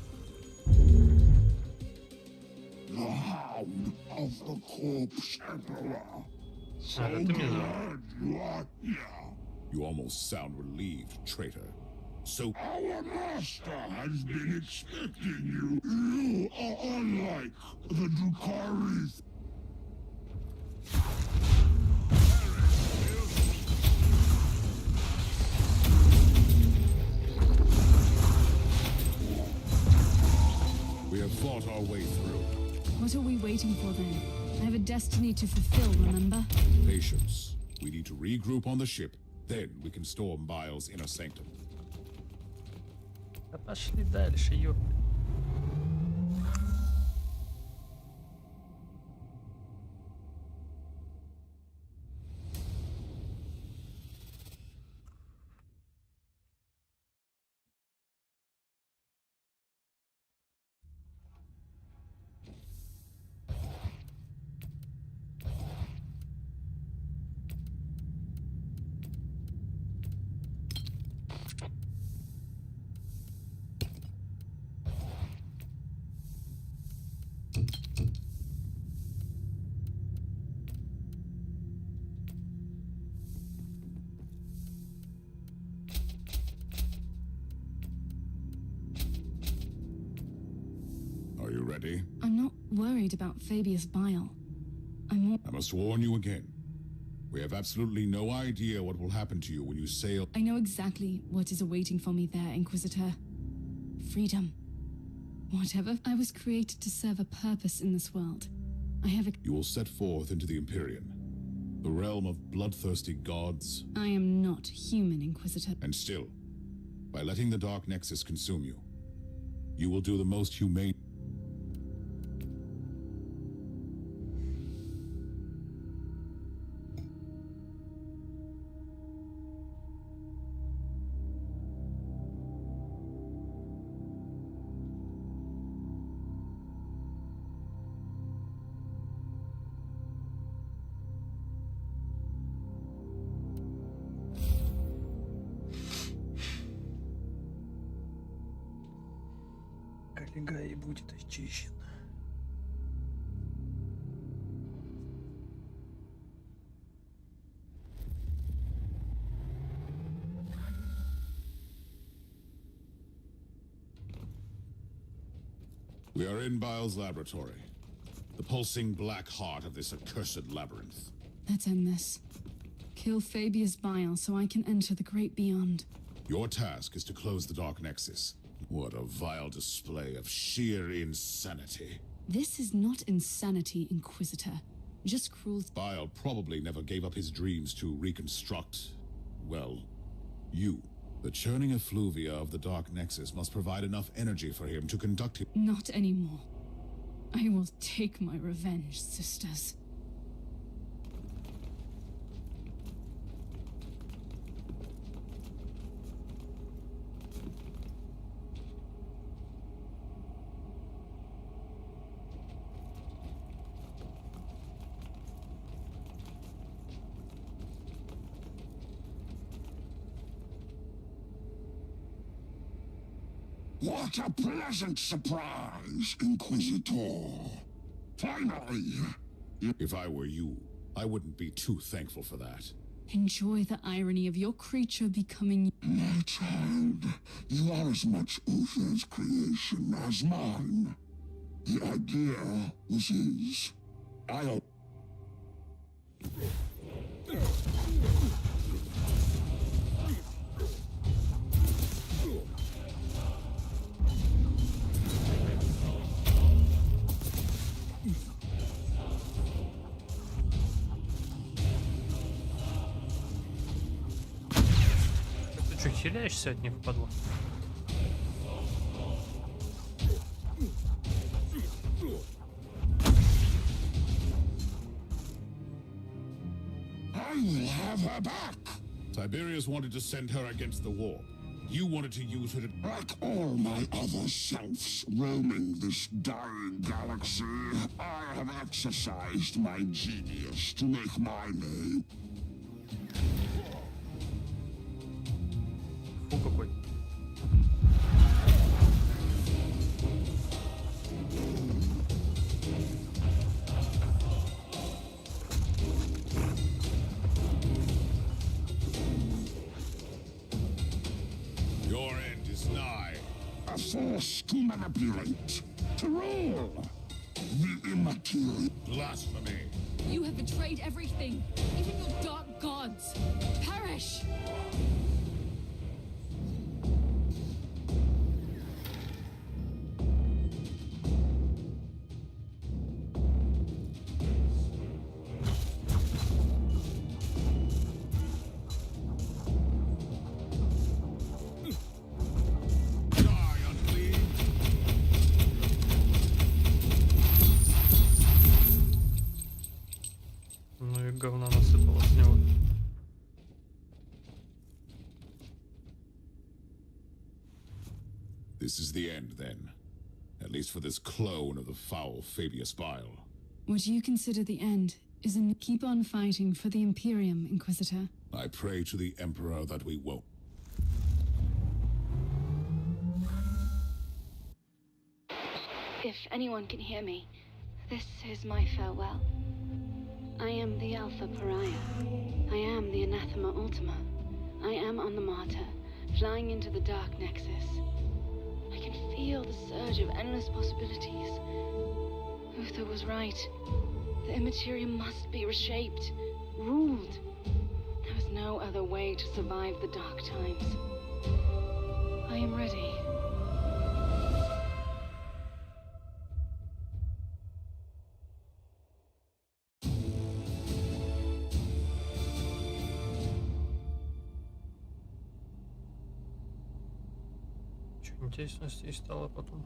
The Hound of the Corpse Emperor. So glad you are here. You almost sound relieved, traitor. So Our master has been expecting you. You are unlike the Drukhari. we have fought our way through. What are we waiting for then? I have a destiny to fulfill, remember? Patience. We need to regroup on the ship. Then we can storm Bile's inner sanctum. Да пошли дальше, ёпта. Are you ready? I'm not worried about Fabius Bile. I'm more... I must warn you again. We have absolutely no idea what will happen to you when you sail. I know exactly what is awaiting for me there, Inquisitor. Freedom. Whatever. I was created to serve a purpose in this world. I have a... You will set forth into the Empyrean, the realm of bloodthirsty gods. I am not human, Inquisitor. And still, by letting the Dark Nexus consume you, you will do the most humane... Коллега будет очищен. We are in Bile's laboratory, the pulsing black heart of this accursed labyrinth. Let's end this. Kill Fabius Bile so I can enter the great beyond. Your task is to close the Dark Nexus. What a vile display of sheer insanity. This is not insanity, Inquisitor. Just cruelty. Bile probably never gave up his dreams to reconstruct, well, you. The churning effluvia of the Dark Nexus must provide enough energy for him to conduct him. Not anymore. I will take my revenge, sisters. What a pleasant surprise, Inquisitor. Finally. If I were you, I wouldn't be too thankful for that. Enjoy the irony of your creature becoming... My child, you are as much Uther's creation as mine. The idea was his. I'll... Ты что, хиляешься от них, падла? I will have her back. Tiberius wanted to send her against the warp. You wanted to use her to... Like all my other selves roaming this dying galaxy, I have exercised my genius to make my name. Фу какой. force to manipulate, to rule. The immaterial. Blasphemy! You have betrayed everything, even your dark gods. Perish! Ну и говна насыпало с него. This is the end, then. At least for this clone of the foul Fabius Bile. What you consider the end is in keep on fighting for the Imperium, Inquisitor. I pray to the Emperor that we won't. If anyone can hear me, this is my farewell. I am the Alpha Pariah. I am the Anathema Ultima. I am on the Martyr, flying into the Dark Nexus. I can feel the surge of endless possibilities. Uther was right. The Immaterium must be reshaped, ruled. There is no other way to survive the dark times. I am ready. Интересностей стало потом.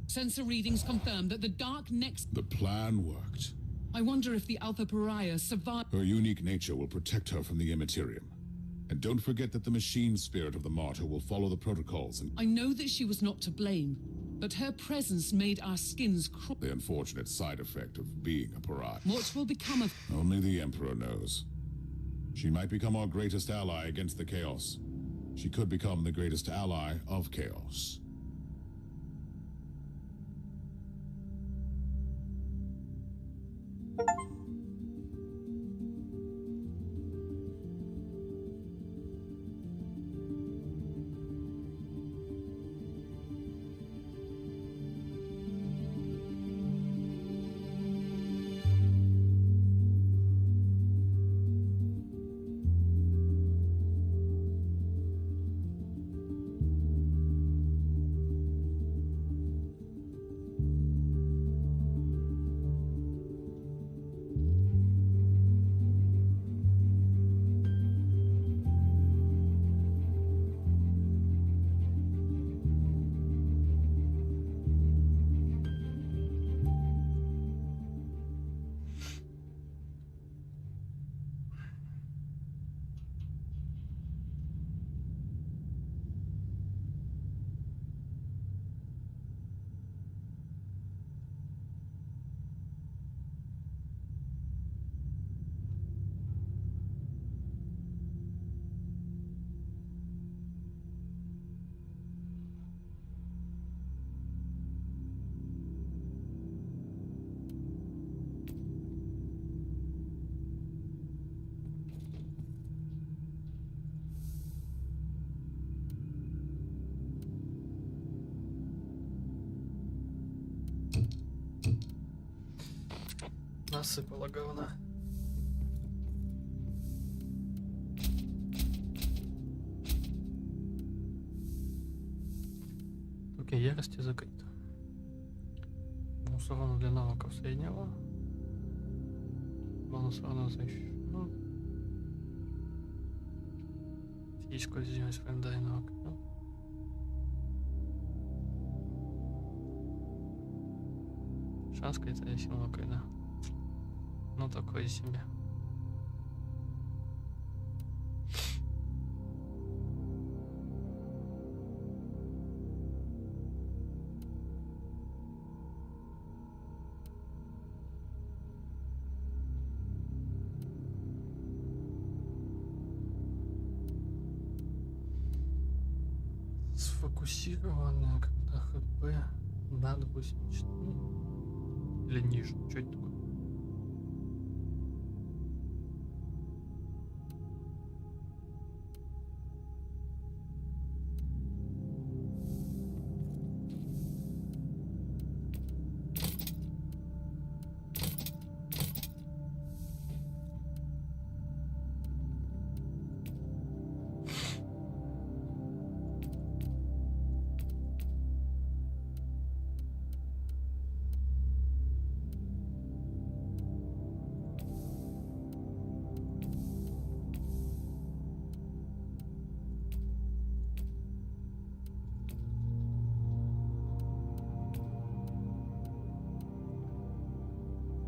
Sensor readings confirm that the Dark Nexus... The plan worked. I wonder if the Alpha Pariah survived... Her unique nature will protect her from the Immaterium. And don't forget that the machine spirit of the Martyr will follow the protocols and... I know that she was not to blame, but her presence made our skins crawl. The unfortunate side effect of being a pariah. What will become of... Only the Emperor knows. She might become our greatest ally against the Chaos. She could become the greatest ally of Chaos. Насыпало говна. Окей, ярости закрыто. Бонус урона для навыков среднего. Бонус урона защищен. Физическую уязвимость в календаре навыка. Шанс какая-то сила, когда. Ну такой себе. Сфокусировано, когда ХП над 84 или ниже. Что это такое?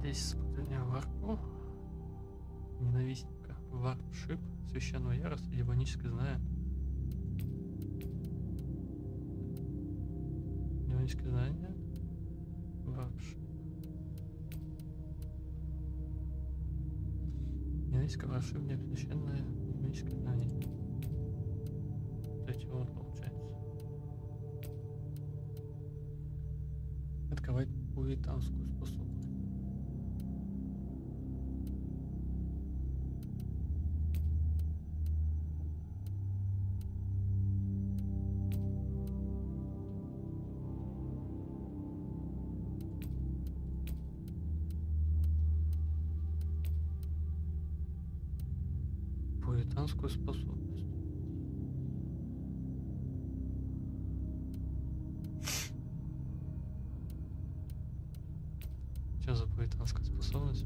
Здесь испытание варпу, ненавистника, варп-шип, священную ярость и демоническое знание. Демоническое знание, варп-шип. Ненавистника, варп-шип, священное, демоническое знание. Вот эти вот получается. Отковать пуританскую способность. Пуританскую способность. Что за пуританская способность?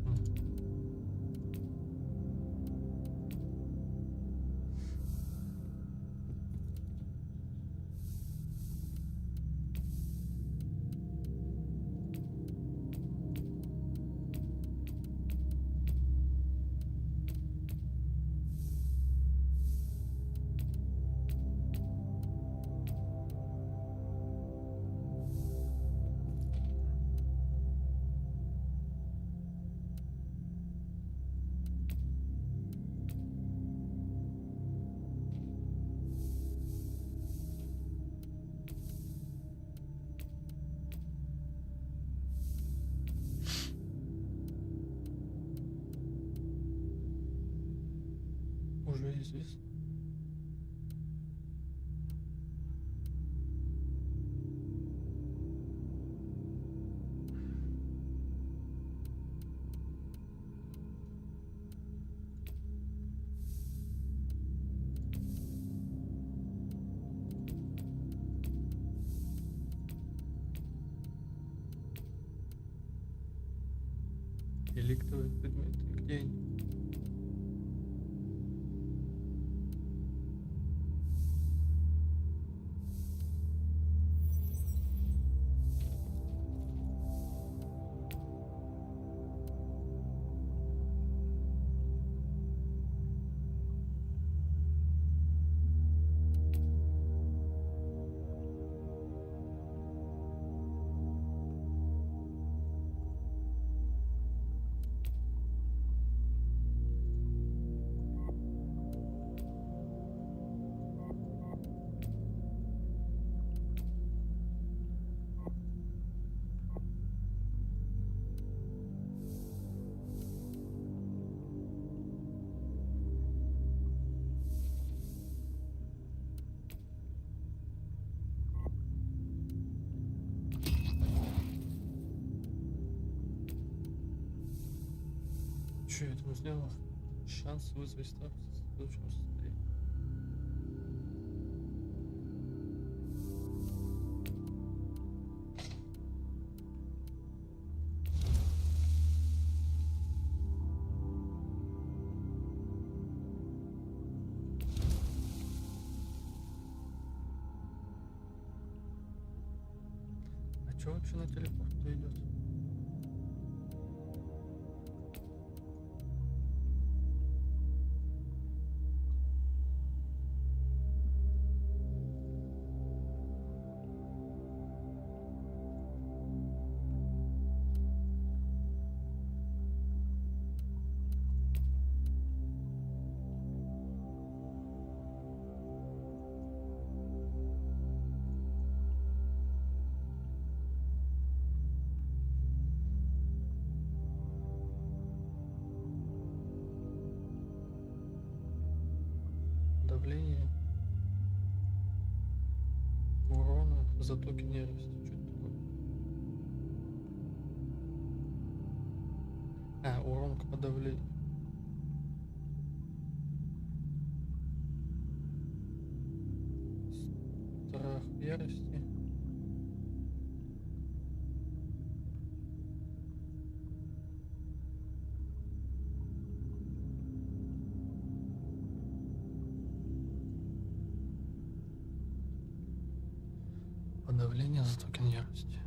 Уже известно. Реликтовые предметы, где они? Что я этому сделал? Шанс вызвать статус в лучшем состоянии. А что вообще на телепорт идет? затоки нервности. Что это такое? А, урон к подавлению. Страх ярости. Подавление затоки ярости.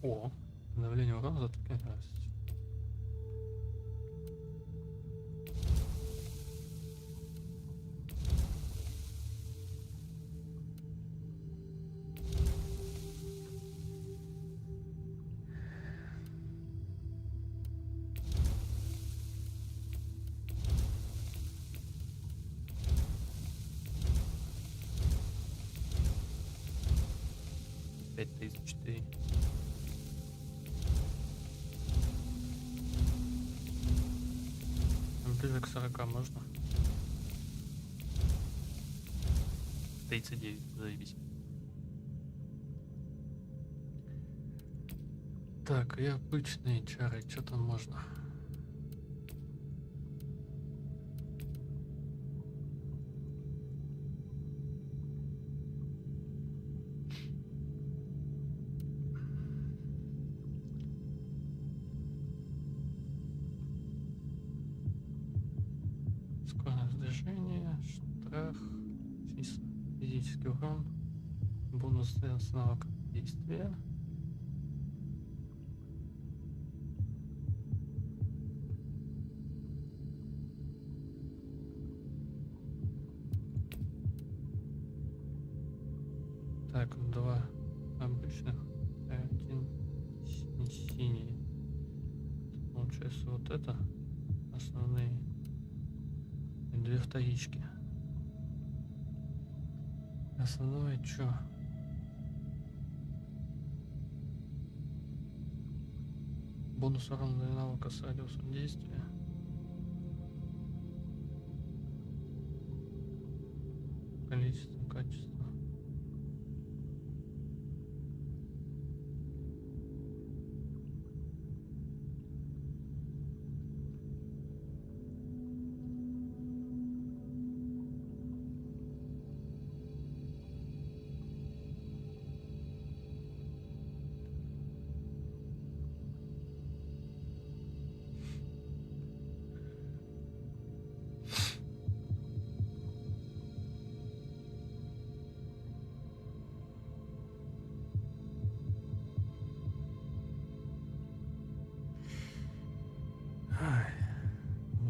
О, подавление урона затоки ярости. Пять 34. Ближе к 40 можно. 39, заебись. Так, и обычные чары, что там можно? Скорость движения, страх, физический урон, бонус с навыка действия. Так, два обычных, один синий. Получается вот это основные. И две вторички. Основное что? Бонус урона для навыка с радиусом действия. Количество, качество.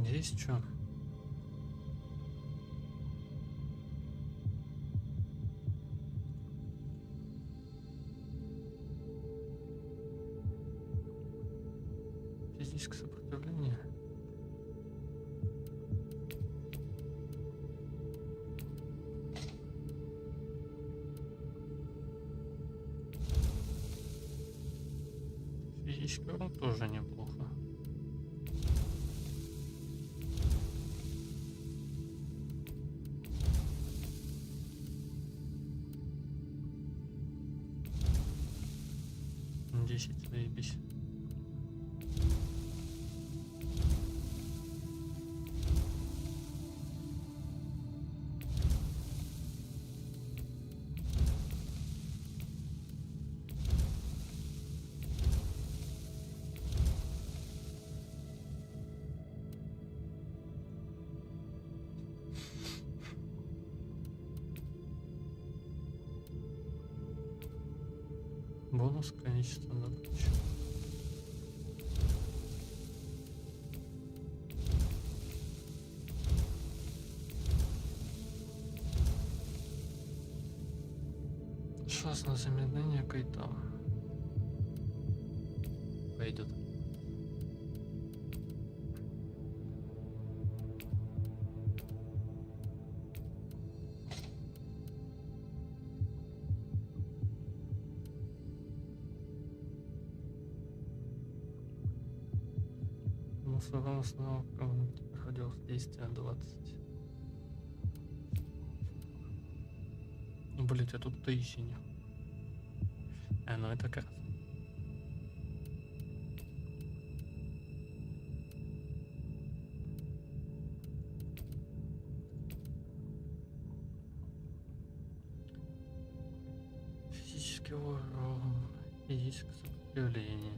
Здесь что? Физическое сопротивление. Физический урон тоже неплохо. 10, заебись. Бонус количество задач. Шанс на замедление кайта. Пойдет. Словам снова находилось действие 20. Блять, а тут тысячи. Ну это как раз. Физический урон, физическое сопротивление.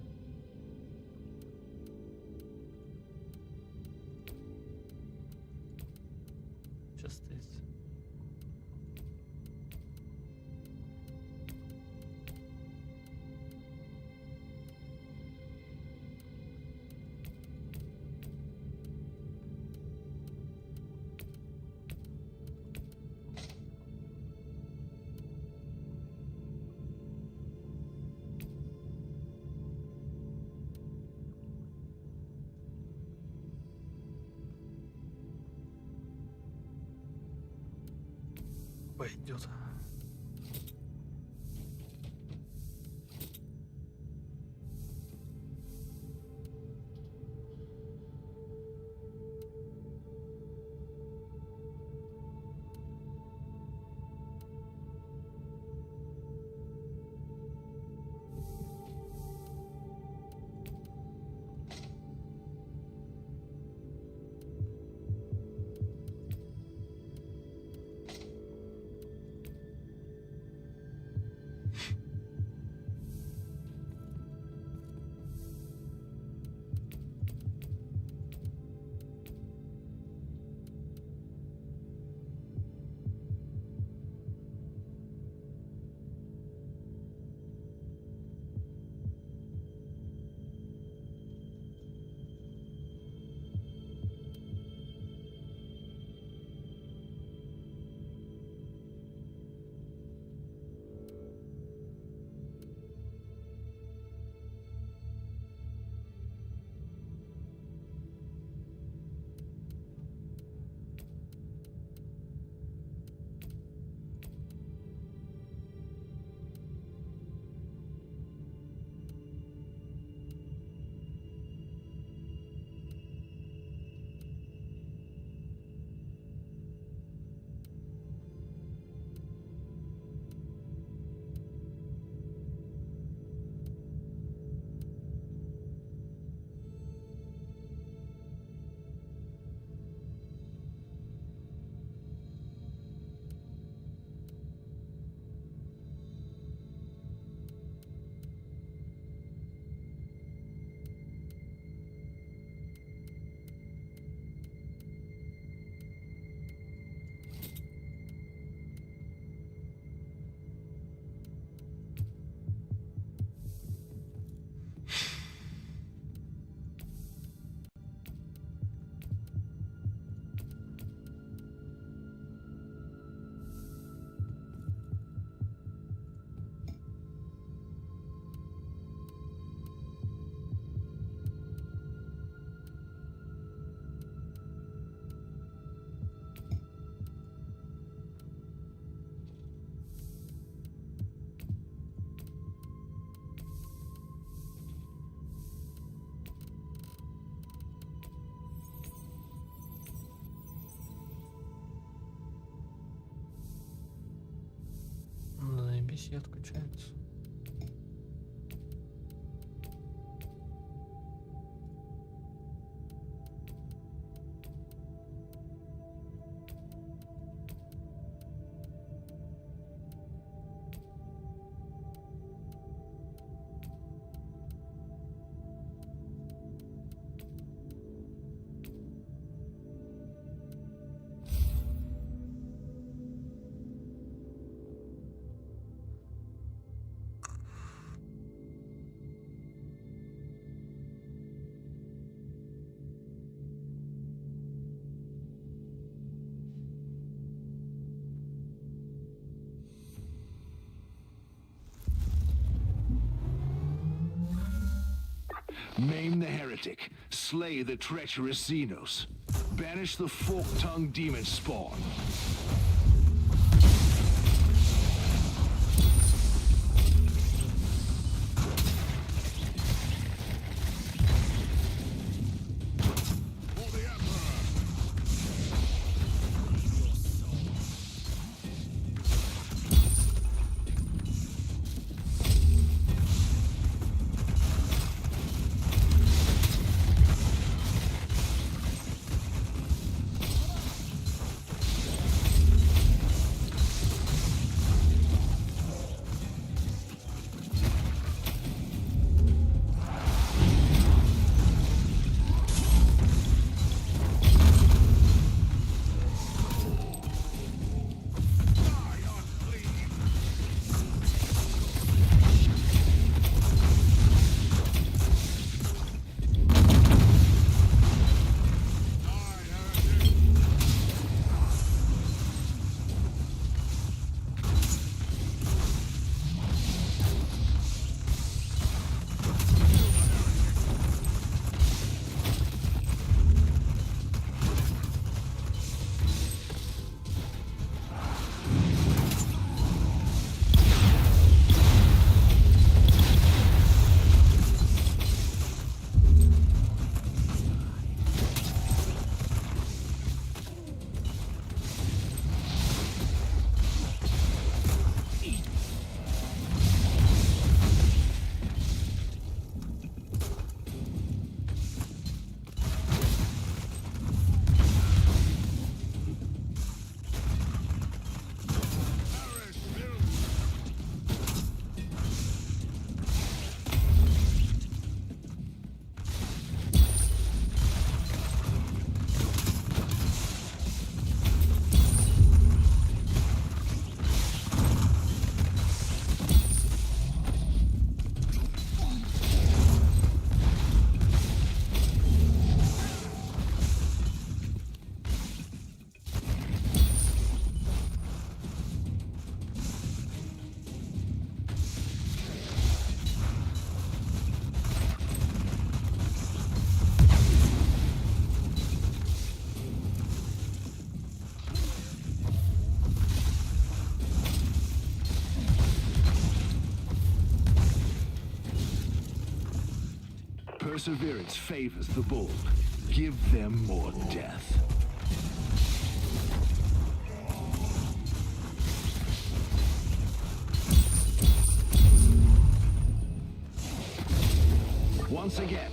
Пойдет. Заебись, и откачается. Maim the heretic. Slay the treacherous Xenos. Banish the fork-tongued demon spawn. Perseverance favors the bold. Give them more death. Once again,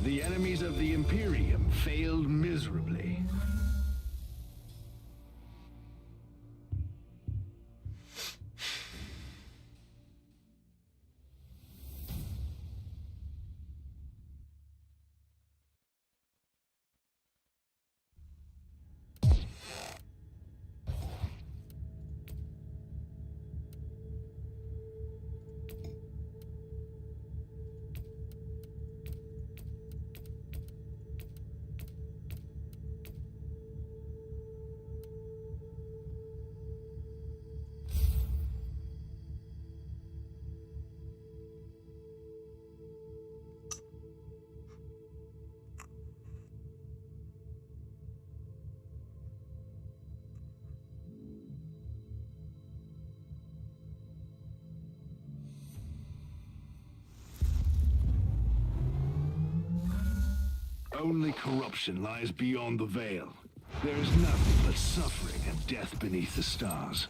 the enemies of the Imperium failed miserably. Only corruption lies beyond the veil. There is nothing but suffering and death beneath the stars.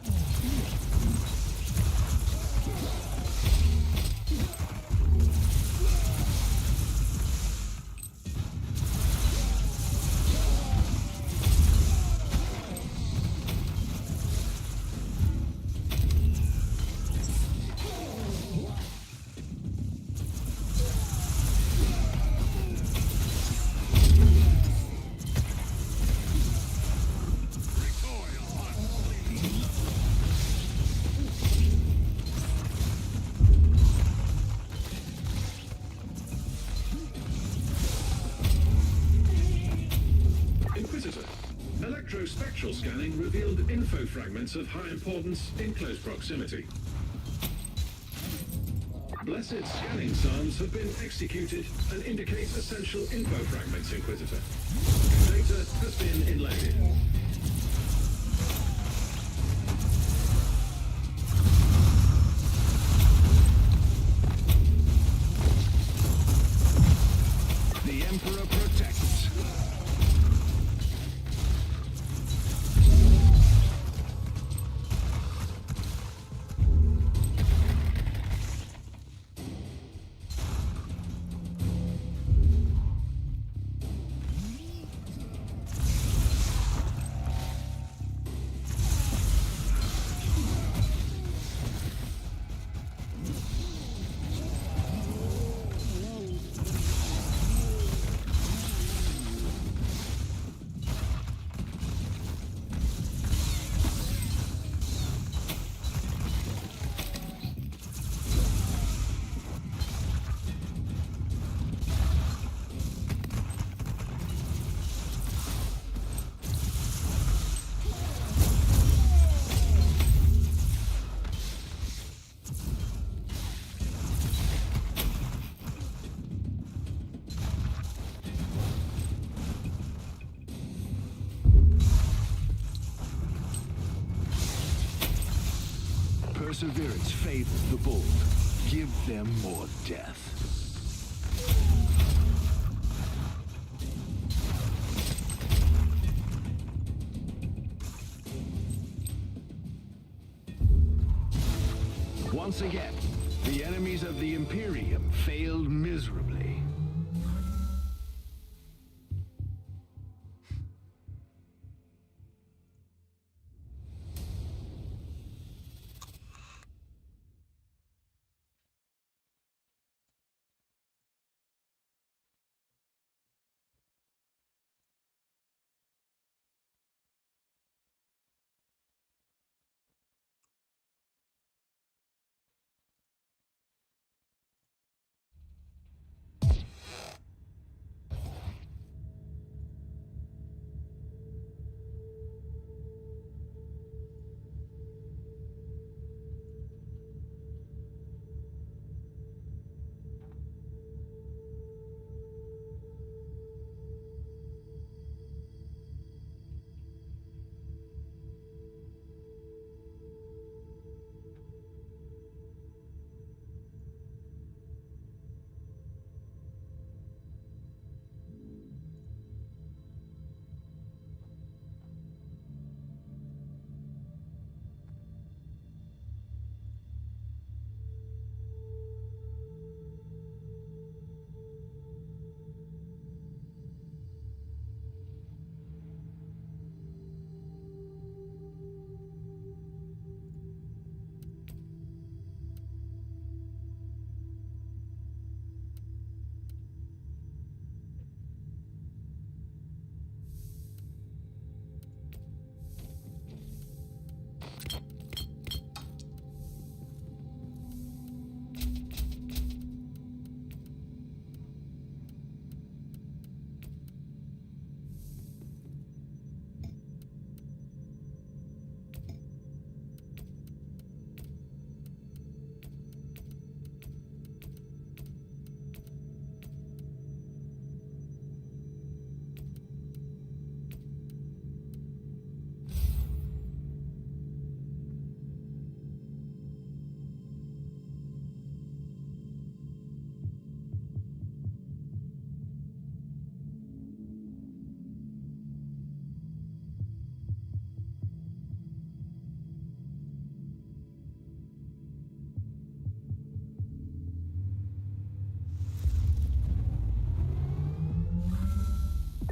Inquisitor. Electrospectral scanning revealed info fragments of high importance in close proximity. Blessed scanning psalms have been executed and indicate essential info fragments, Inquisitor. Data has been inlaid. The Emperor protects. Perseverance favors the bold. Give them more death. Once again, the enemies of the Imperium failed miserably.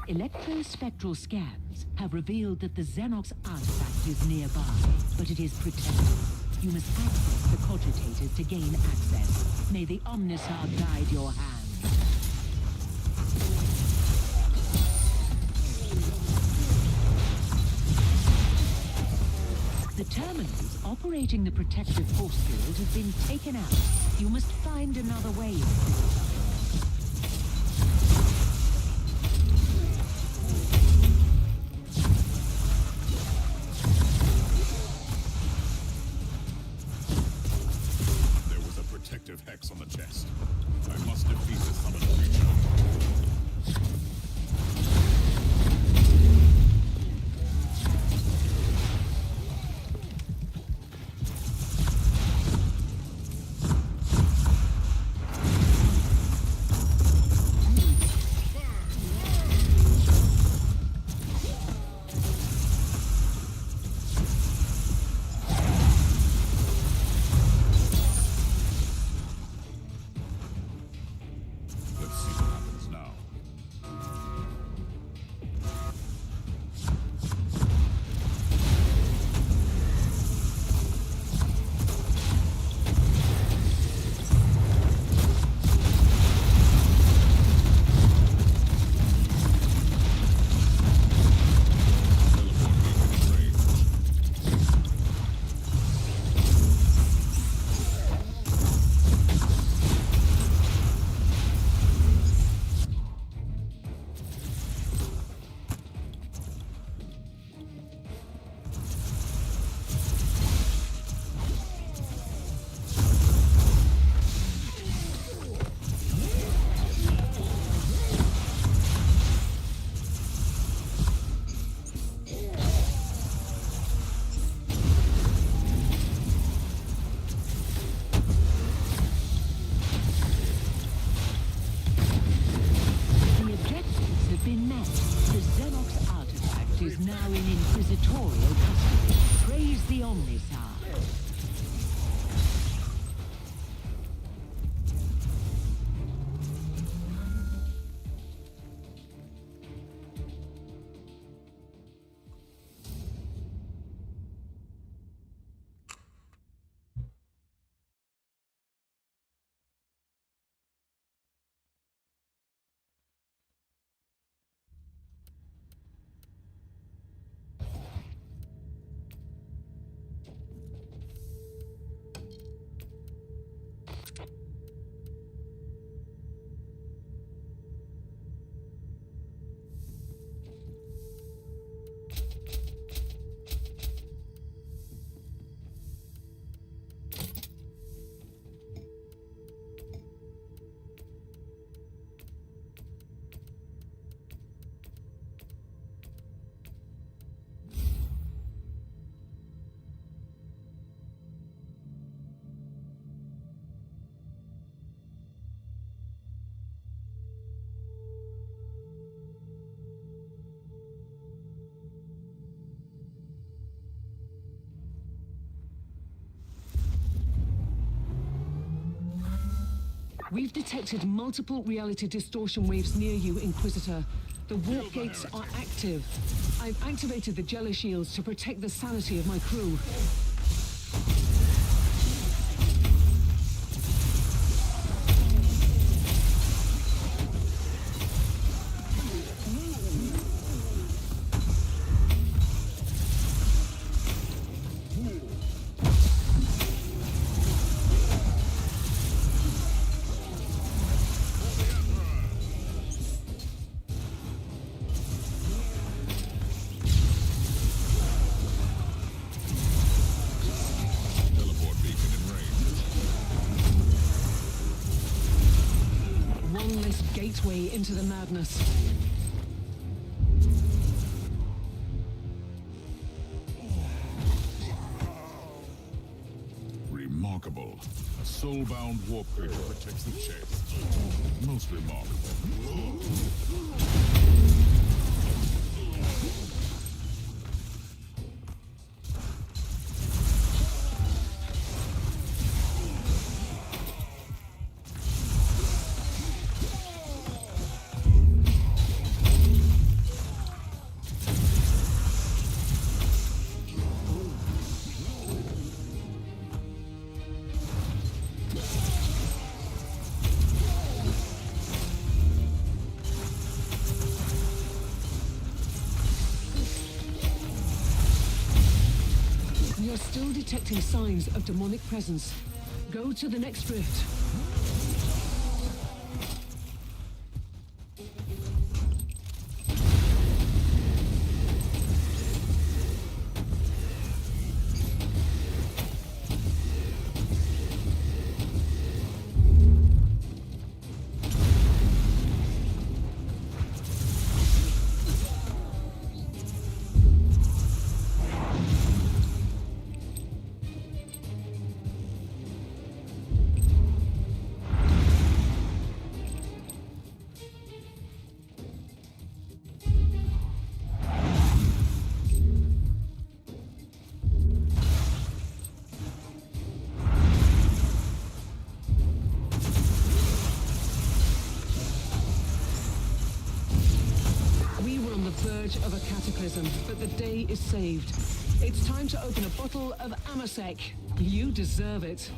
Electrospectral scans have revealed that the Xenox artifact is nearby, but it is protected. You must access the cogitators to gain access. May the Omnisar guide your hand. The terminals operating the protective force field have been taken out. You must find another way. There was a protective hex on the craft is now in Inquisitorial custody. Praise the Omnisar. We've detected multiple reality distortion waves near you, Inquisitor. The warp gates are active. I've activated the jelly shields to protect the sanity of my crew. Gateway into the madness. Remarkable. A soul-bound warp creature protects the chest. Most remarkable. You're still detecting signs of demonic presence. Go to the next rift. Of a cataclysm, but the day is saved. It's time to open a bottle of Amasek. You deserve it.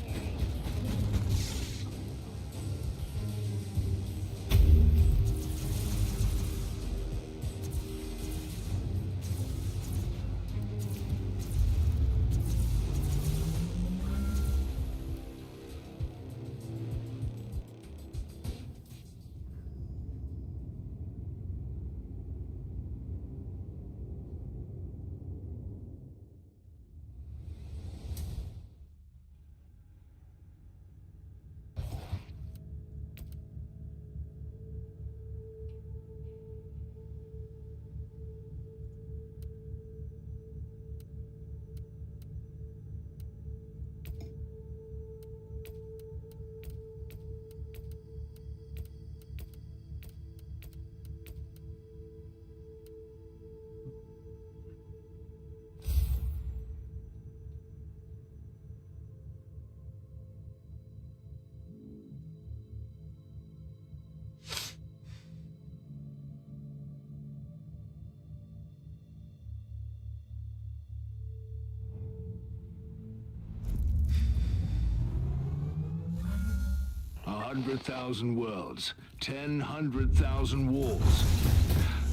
100,000 worlds, 100,000 walls.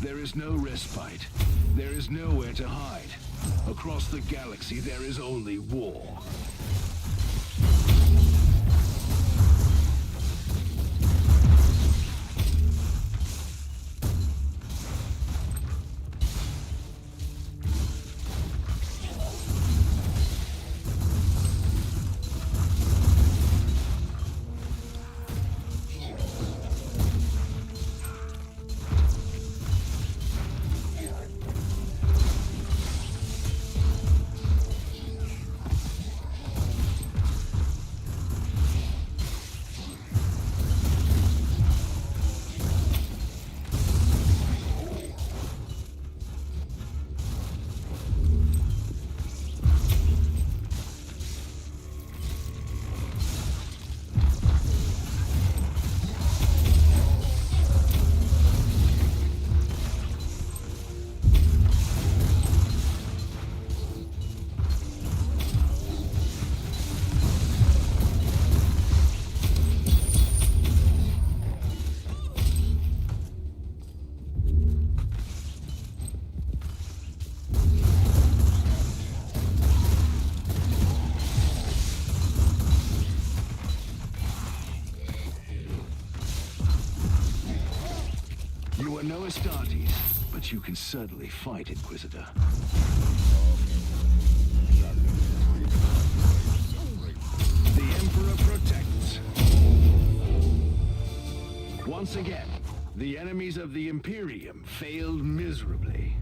There is no respite. There is nowhere to hide. Across the galaxy, there is only war. You are no Astartes, but you can certainly fight, Inquisitor. The Emperor protects. Once again, the enemies of the Imperium failed miserably.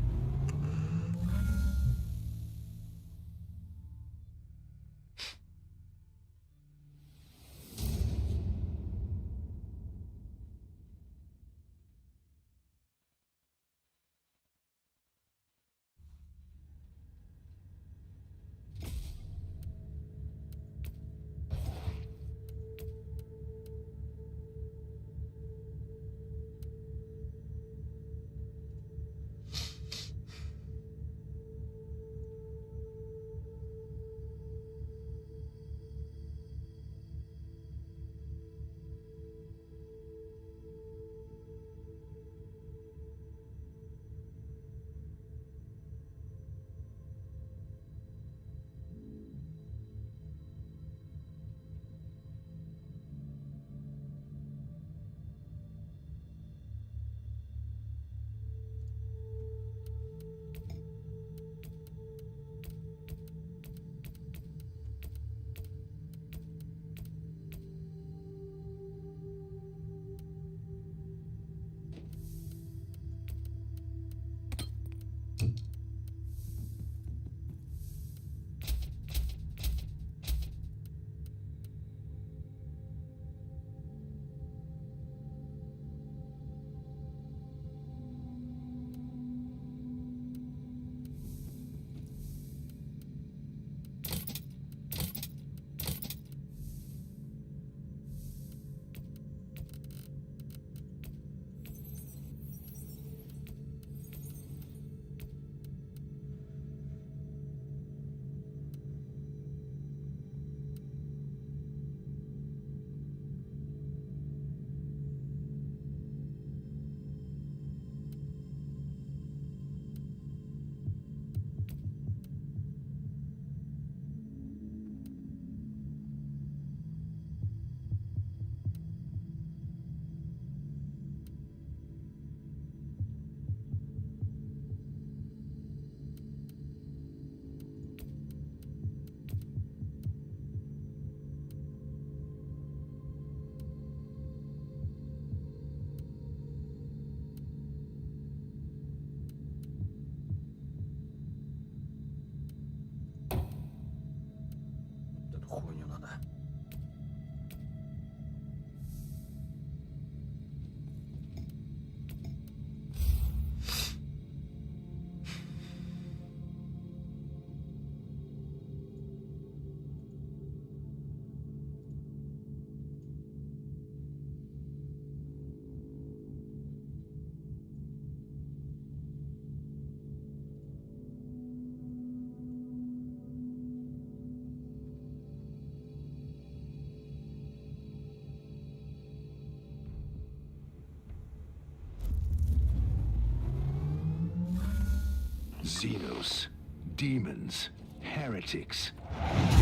Xenos, demons, heretics.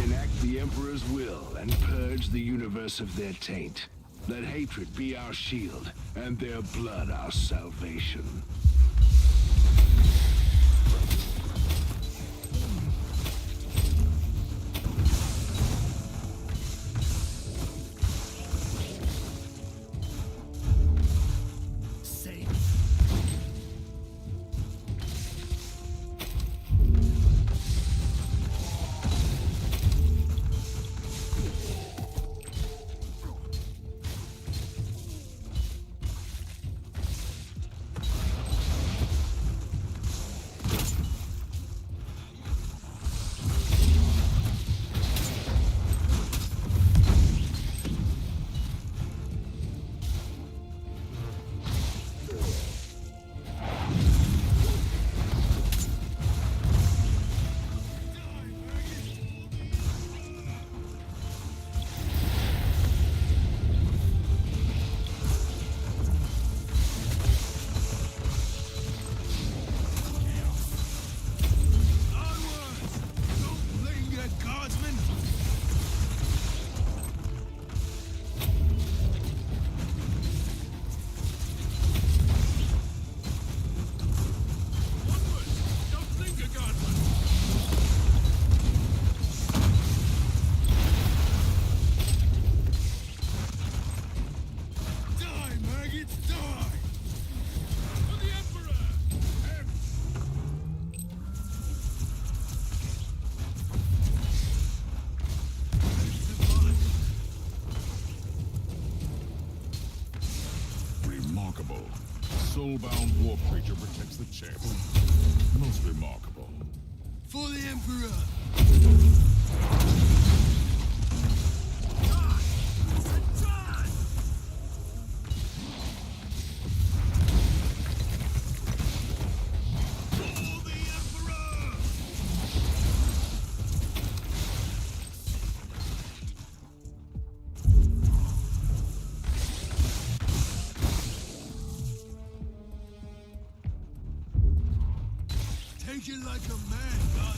Enact the Emperor's will and purge the universe of their taint. Let hatred be our shield, and their blood our salvation. Soulbound warp creature protects the chest. Most remarkable. For the Emperor! Take it like a man, God.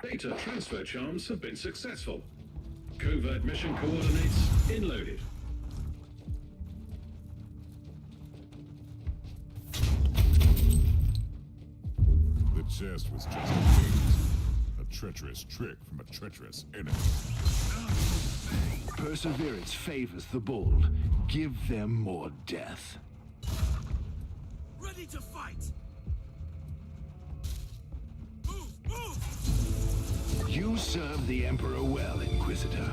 Data transfer charms have been successful. Covert mission coordinates inloaded. The chest was just a bait. A treacherous trick from a treacherous enemy. Perseverance favors the bold. Give them more death. Ready to fight! You serve the Emperor well, Inquisitor.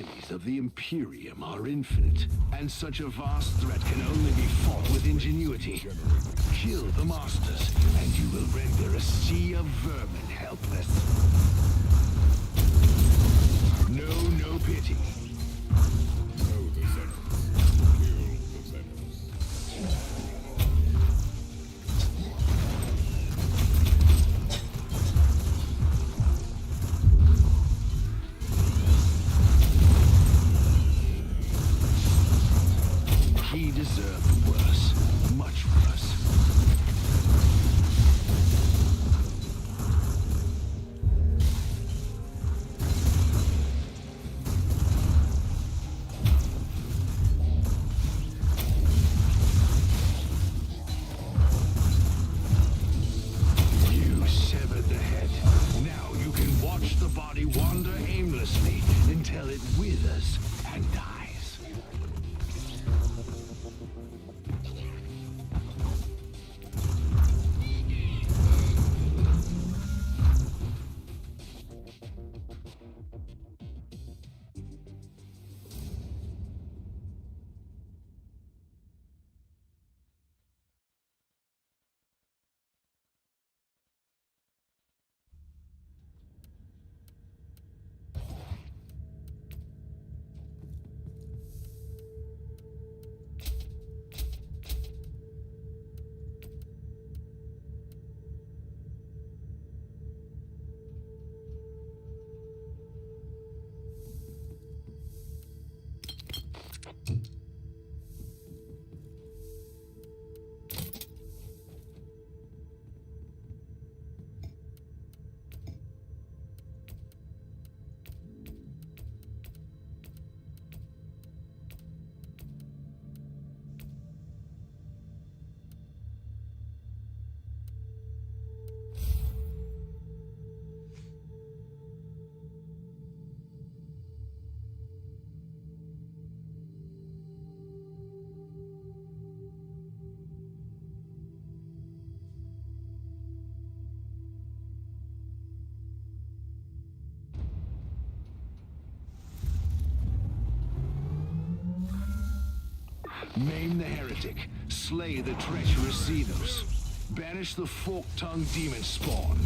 armies of the Imperium are infinite, and such a vast threat can only be fought with ingenuity. Kill the masters, and you will render a sea of vermin helpless. No pity. Know the Xenos. Kill the Xenos. He deserved worse. Much worse. You severed the head. Now you can watch the body wander aimlessly until it withers and dies. Maim the heretic, slay the treacherous Xenos, banish the fork-tongued demon spawn.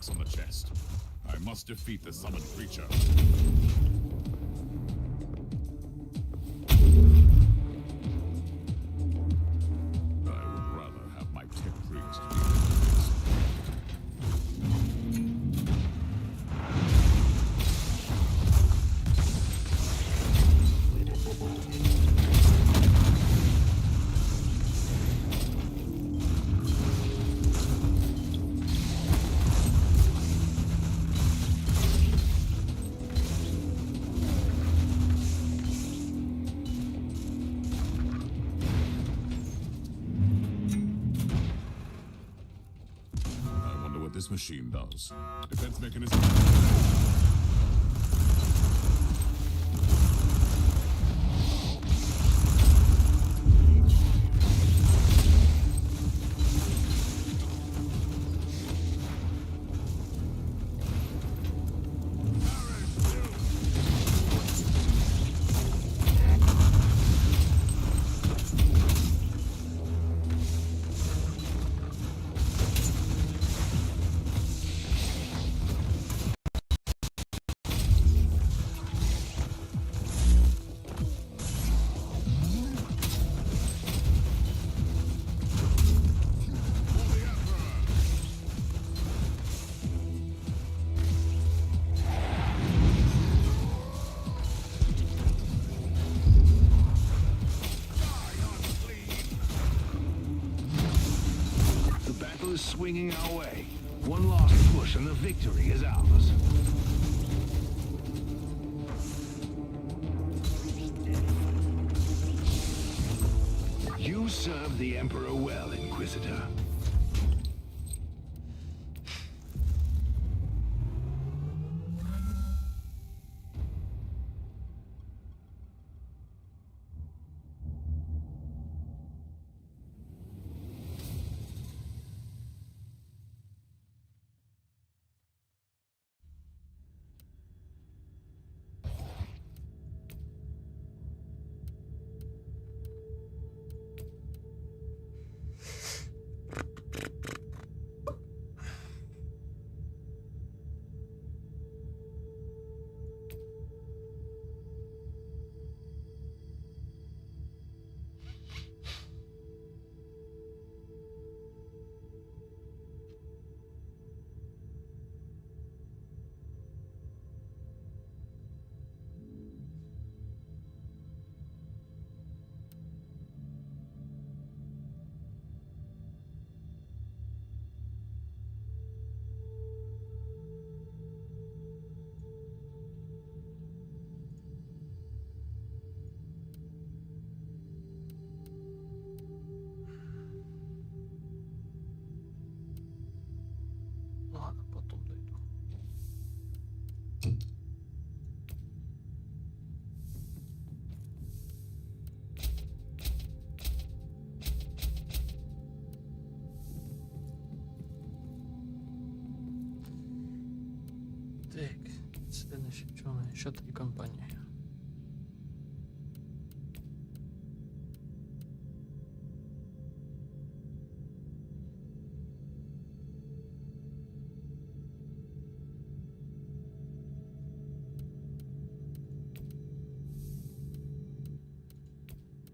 On the chest. I must defeat the summoned creature. I would rather have my tech priest deal with this machine does. Defense mechanism. swinging our way. One last push and the victory is ours. You served the Emperor well, Inquisitor. Ладно, потом дойду. Так, следующее, что у меня еще 3 компании.